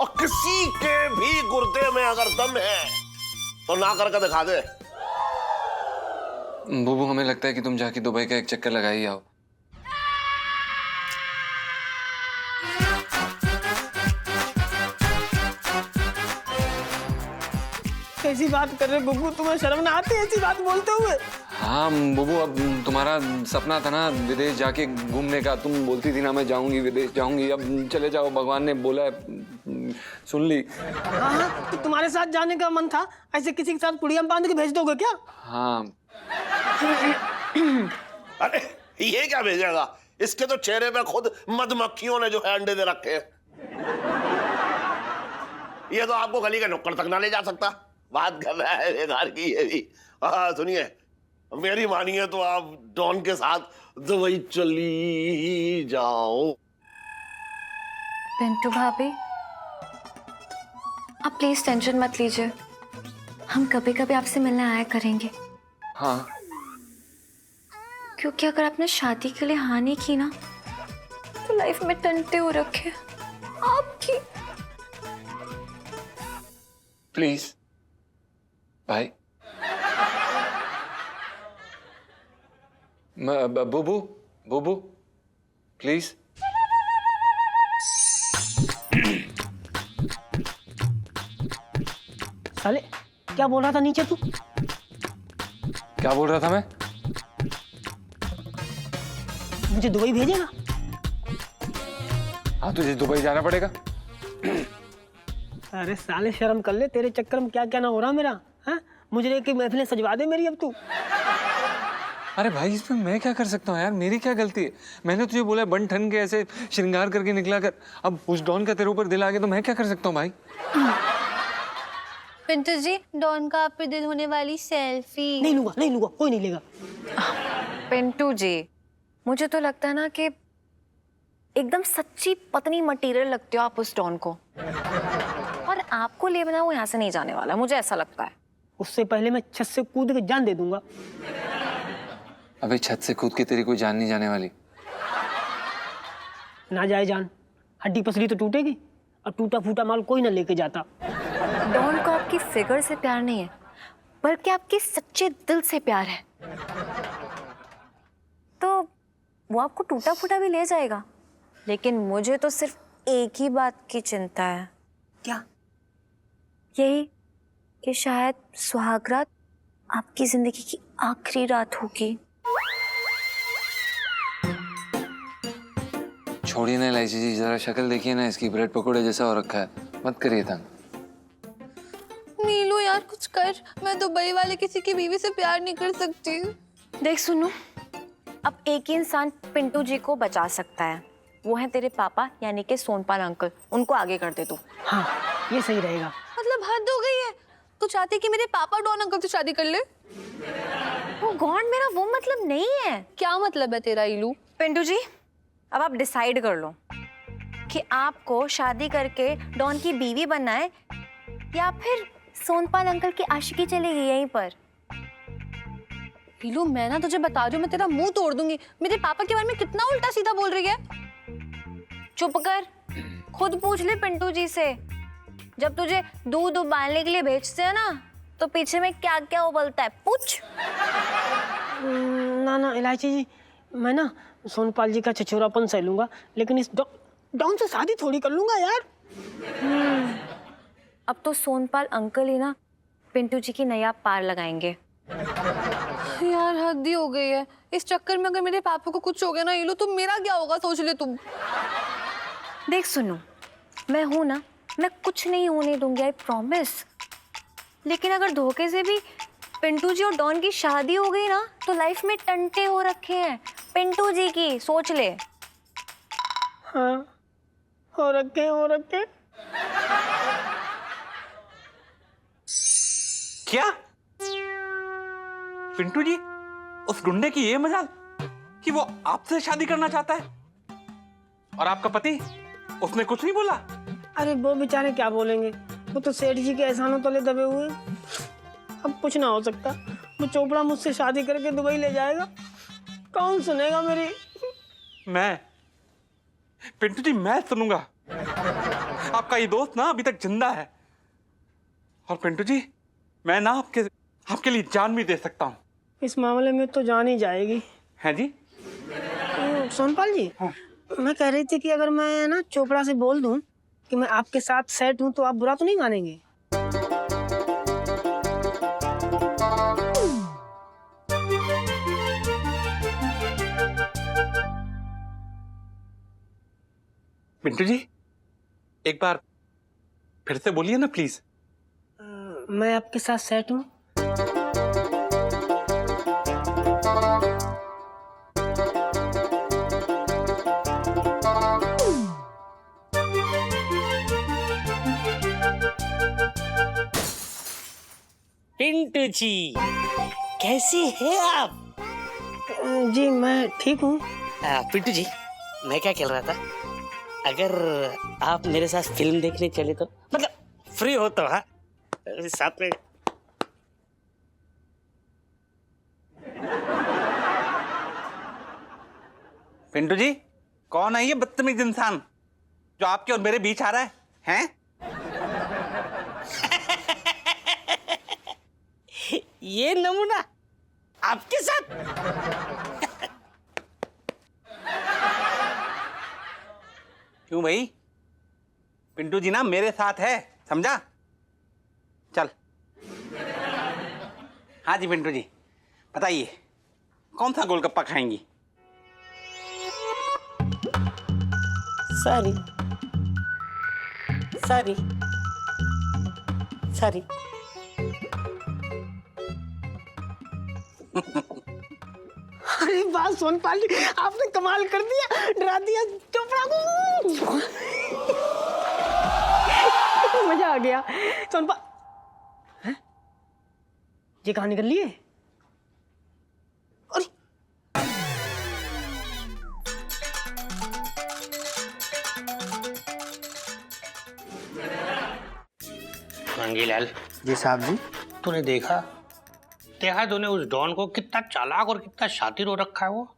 और किसी के भी गुर्दे में अगर दम है तो ना करके दिखा दे। बुबू हमें लगता है कि तुम जाके दुबई का एक चक्कर लगा ही आओ। कैसी बात कर रहे बुब्बू, तुम्हें शर्म ना आती ऐसी बात बोलते हुए? हाँ बुबू, अब तुम्हारा सपना था ना विदेश जाके घूमने का, तुम बोलती थी ना मैं जाऊंगी विदेश जाऊंगी, अब चले जाओ, भगवान ने बोला है, सुन ली। हाँ तो तुम्हारे साथ जाने का मन था, ऐसे किसी के साथ पुड़िया बांध के भेज दोगे क्या? हाँ। अरे ये क्या भेजेगा, इसके तो चेहरे पे खुद मधुमक्खियों ने जो है अंडे दे रखे हैं। ये तो आपको गली के नुक्कड़ तक ना ले जा सकता। बात कर रहा है बेकार की ये भी। हाँ सुनिए, मेरी मानिए तो आप डॉन के साथ दुबई चली जाओ। पिंटू भाभी, आप प्लीज टेंशन मत लीजिए, हम कभी कभी आपसे मिलने आया करेंगे। हाँ क्योंकि अगर आपने शादी के लिए हाँ नहीं की ना, तो लाइफ में टंटे हो रखे आपकी। प्लीज भाई। बुबू बुबू प्लीज। साले क्या बोल रहा था नीचे तू? क्या बोल रहा था मैं? मुझे दुबई भेजेगा? हाँ तुझे दुबई जाना पड़ेगा। अरे साले शर्म कर ले, तेरे चक्कर में क्या क्या ना हो रहा मेरा। हाँ मुझे एक महफिलें सजवा दे मेरी अब तू। अरे भाई इसमें मैं क्या कर सकता हूँ यार, मेरी क्या गलती है? मैंने तुझे बोला बन ठन के ऐसे श्रृंगार करके निकला कर, अब उस डॉन का तेरे ऊपर दिल आ गया तो मैं क्या कर सकता हूँ भाई? पिंटू जी, डॉन का आप पे दिल होने वाली सेल्फी। नहीं लूंगा, नहीं लूंगा, कोई नहीं लेगा। पिंटू जी, मुझे तो लगता है ना कि एकदम सच्ची पत्नी मटेरियल लगते हो आप उस डॉन को, और आपको ले बना वो यहाँ से नहीं जाने वाला, मुझे ऐसा लगता है। उससे पहले मैं छत से कूद के जान दे दूंगा। अबे छत से कूद के तेरी कोई जान नहीं जाने वाली। ना जाए जान, हड्डी पसली तो टूटेगी, और टूटा फूटा माल कोई ना लेके जाता। डॉन को आपकी फिगर से प्यार नहीं है, बल्कि आपके सच्चे दिल से प्यार है। तो वो आपको टूटा फूटा भी ले जाएगा, लेकिन मुझे तो सिर्फ एक ही बात की चिंता है। क्या? यही कि शायद सुहागरात आपकी जिंदगी की आखिरी रात होगी। छोड़िए ना इलायची जी, जरा शक्ल देखिए ना इसकी, ब्रेड पकौड़े जैसा हो रखा है, मत करिए तंग। नीलू यार कुछ कर, मैं दुबई वाले किसी की बीवी से प्यार नहीं कर सकती। देख सुनो, अब एक ही इंसान पिंटू जी को बचा सकता है, वो है तेरे पापा यानी कि सोनपाल अंकल। उनको आगे कर दे तू। हाँ ये सही रहेगा। मतलब हद हो गई है, तू चाहती कि मेरे पापा डॉन अंकल से शादी कर ले? वो गॉड, मेरा वो मतलब नहीं है। क्या मतलब है तेरा इलू? पिंटू जी, अब आप डिसाइड कर लो कि आपको शादी करके डॉन की बीवी बनना है या फिर सोनपाल अंकल की आशिकी चलेगी यहीं पर। इलू मैं ना तुझे बता रही हूँ, मैं तेरा मुंह तोड़ दूंगी। मेरे पापा के बारे में कितना उल्टा सीधा बोल रही है। चुप कर, खुद पूछ ले पिंटू जी से। जब तुझे दूध उबालने के लिए भेजते हैं ना, तो पीछे में क्या क्या उबलता है, पूछ। ना ना इलायची जी, मैं ना सोनपाल जी का छछोरापन सह लूंगा, लेकिन इस डॉन से शादी थोड़ी कर लूंगा यार। अब तो सोनपाल अंकल ही ना पिंटू जी की नया पार लगाएंगे। यार हद ही हो गई है। इस चक्कर में अगर मेरे पापा को कुछ हो गया ना इलू, तो मेरा क्या होगा सोच ले तुम। देख सुनो, मैं हूं ना, मैं कुछ नहीं होने दूंगी, आई प्रॉमिस। लेकिन अगर धोखे से भी पिंटू जी और डॉन की शादी हो गई ना, तो लाइफ में टंटे हो रखे हैं पिंटू जी की, सोच ले। हाँ, हो रखे। क्या पिंटू जी, उस गुंडे की ये मजाल कि वो आपसे शादी करना चाहता है, और आपका पति उसने कुछ नहीं बोला? अरे वो बेचारे क्या बोलेंगे, वो तो सेठ जी के एहसानों तले दबे हुए। अब कुछ ना हो सकता, वो चोपड़ा मुझसे शादी करके दुबई ले जाएगा, कौन सुनेगा मेरी? मैं, पिंटू जी मैं सुनूंगा। आपका ये दोस्त ना अभी तक जिंदा है, और पिंटू जी मैं ना आपके लिए जान भी दे सकता हूँ। इस मामले में तो जान ही जाएगी। है जी? सोनपाल जी, मैं कह रही थी कि अगर मैं ना चोपड़ा से बोल दूं कि मैं आपके साथ सेट हूं, तो आप बुरा तो नहीं मानेंगे? पिंटू जी एक बार फिर से बोलिए ना प्लीज। मैं आपके साथ सेट हूं। पिंटू जी कैसे हैं आप? जी मैं ठीक हूँ। पिंटू जी मैं क्या कह रहा था, अगर आप मेरे साथ फिल्म देखने चले तो, मतलब फ्री हो तो? हाँ, साथ में। पिंटू जी कौन है ये बदतमीज इंसान जो आपके और मेरे बीच आ रहा है? हैं? ये नमूना आपके साथ? क्यों भाई, पिंटू जी ना मेरे साथ है, समझा? चल। हाँ जी पिंटू जी बताइए, कौन सा गोलगप्पा खाएंगी? Sorry sorry sorry. अरे वाह सोनपाल जी, आपने कमाल कर दिया, डरा दिया चोपड़ा को। मजा आ गया। सोनपाल, हैं? ये कहाँ निकल लिए? अरे मंगीलाल जी साहब जी। तूने देखा तूने उस डॉन को, कितना चालाक और कितना शातिर हो रखा है वो।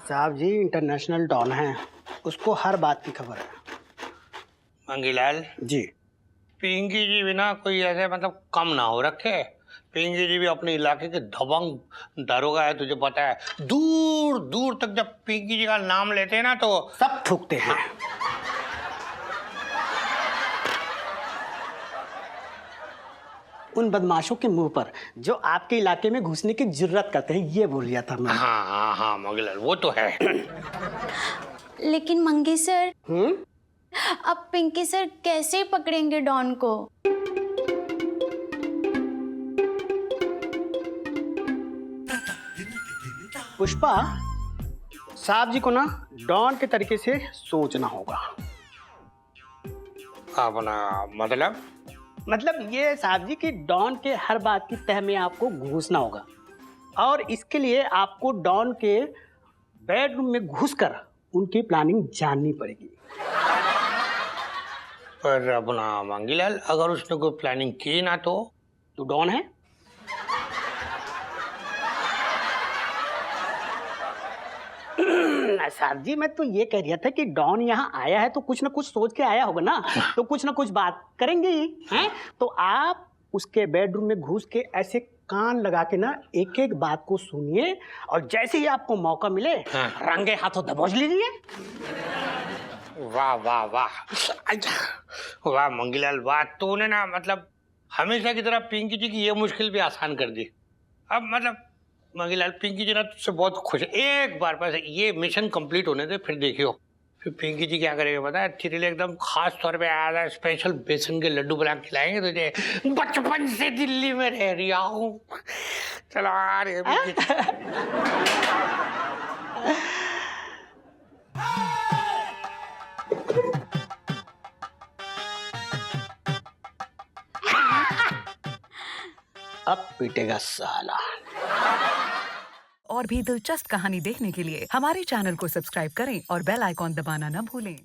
साहब जी इंटरनेशनल डॉन है, उसको हर बात की खबर है। मंगीलाल जी। पिंकी जी भी ना कोई ऐसे मतलब कम ना हो रखे। पिंकी जी भी अपने इलाके के दबंग दारोगा है, तुझे पता है। दूर दूर तक जब पिंकी जी का नाम लेते हैं ना तो सब थूकते हैं। उन बदमाशों के मुंह पर जो आपके इलाके में घुसने की जुर्रत करते हैं, ये बोल लिया था मैं। हाँ हाँ हाँ मंगीलाल वो तो है। लेकिन मंगी सर, अब पिंकी सर कैसे पकड़ेंगे डॉन को? पुष्पा, साहब जी को ना डॉन के तरीके से सोचना होगा। अपना मतलब ये साहब जी कि डॉन के हर बात की तह में आपको घुसना होगा, और इसके लिए आपको डॉन के बेडरूम में घुसकर उनकी प्लानिंग जाननी पड़ेगी। पर अपना मंगीलाल अगर उसने कोई प्लानिंग की ना तो डॉन है। साहब जी मैं तो ये कह रहा था कि डॉन यहाँ आया है तो कुछ ना कुछ सोच के आया होगा ना, तो कुछ ना कुछ बात करेंगे ही हैं। तो आप उसके बेडरूम में घुस के ऐसे कान लगा के ना एक एक बात को सुनिए, और जैसे ही आपको मौका मिले रंगे हाथों दबोच लीजिए। वाह वाह वाह, अच्छा, वाह मंगीलाल वाह, तूने ना मतलब हमेशा की तरह पिंकी जी की ये मुश्किल भी आसान कर दी। अब मतलब मंगीलाल पिंकी जी ना तुझसे बहुत खुश है। एक बार बस ये मिशन कंप्लीट होने दे, फिर देखियो फिर पिंकी जी क्या करेंगे पता है, तेरे लिए एकदम खास तौर पे आया स्पेशल बेसन के लड्डू बना के खिलाएंगे तुझे। बचपन से दिल्ली में रह रही हूँ, चलो आ रही है पिंकी जी। अब पीटेगा साला। और भी दिलचस्प कहानी देखने के लिए हमारे चैनल को सब्सक्राइब करें और बेल आइकॉन दबाना न भूलें।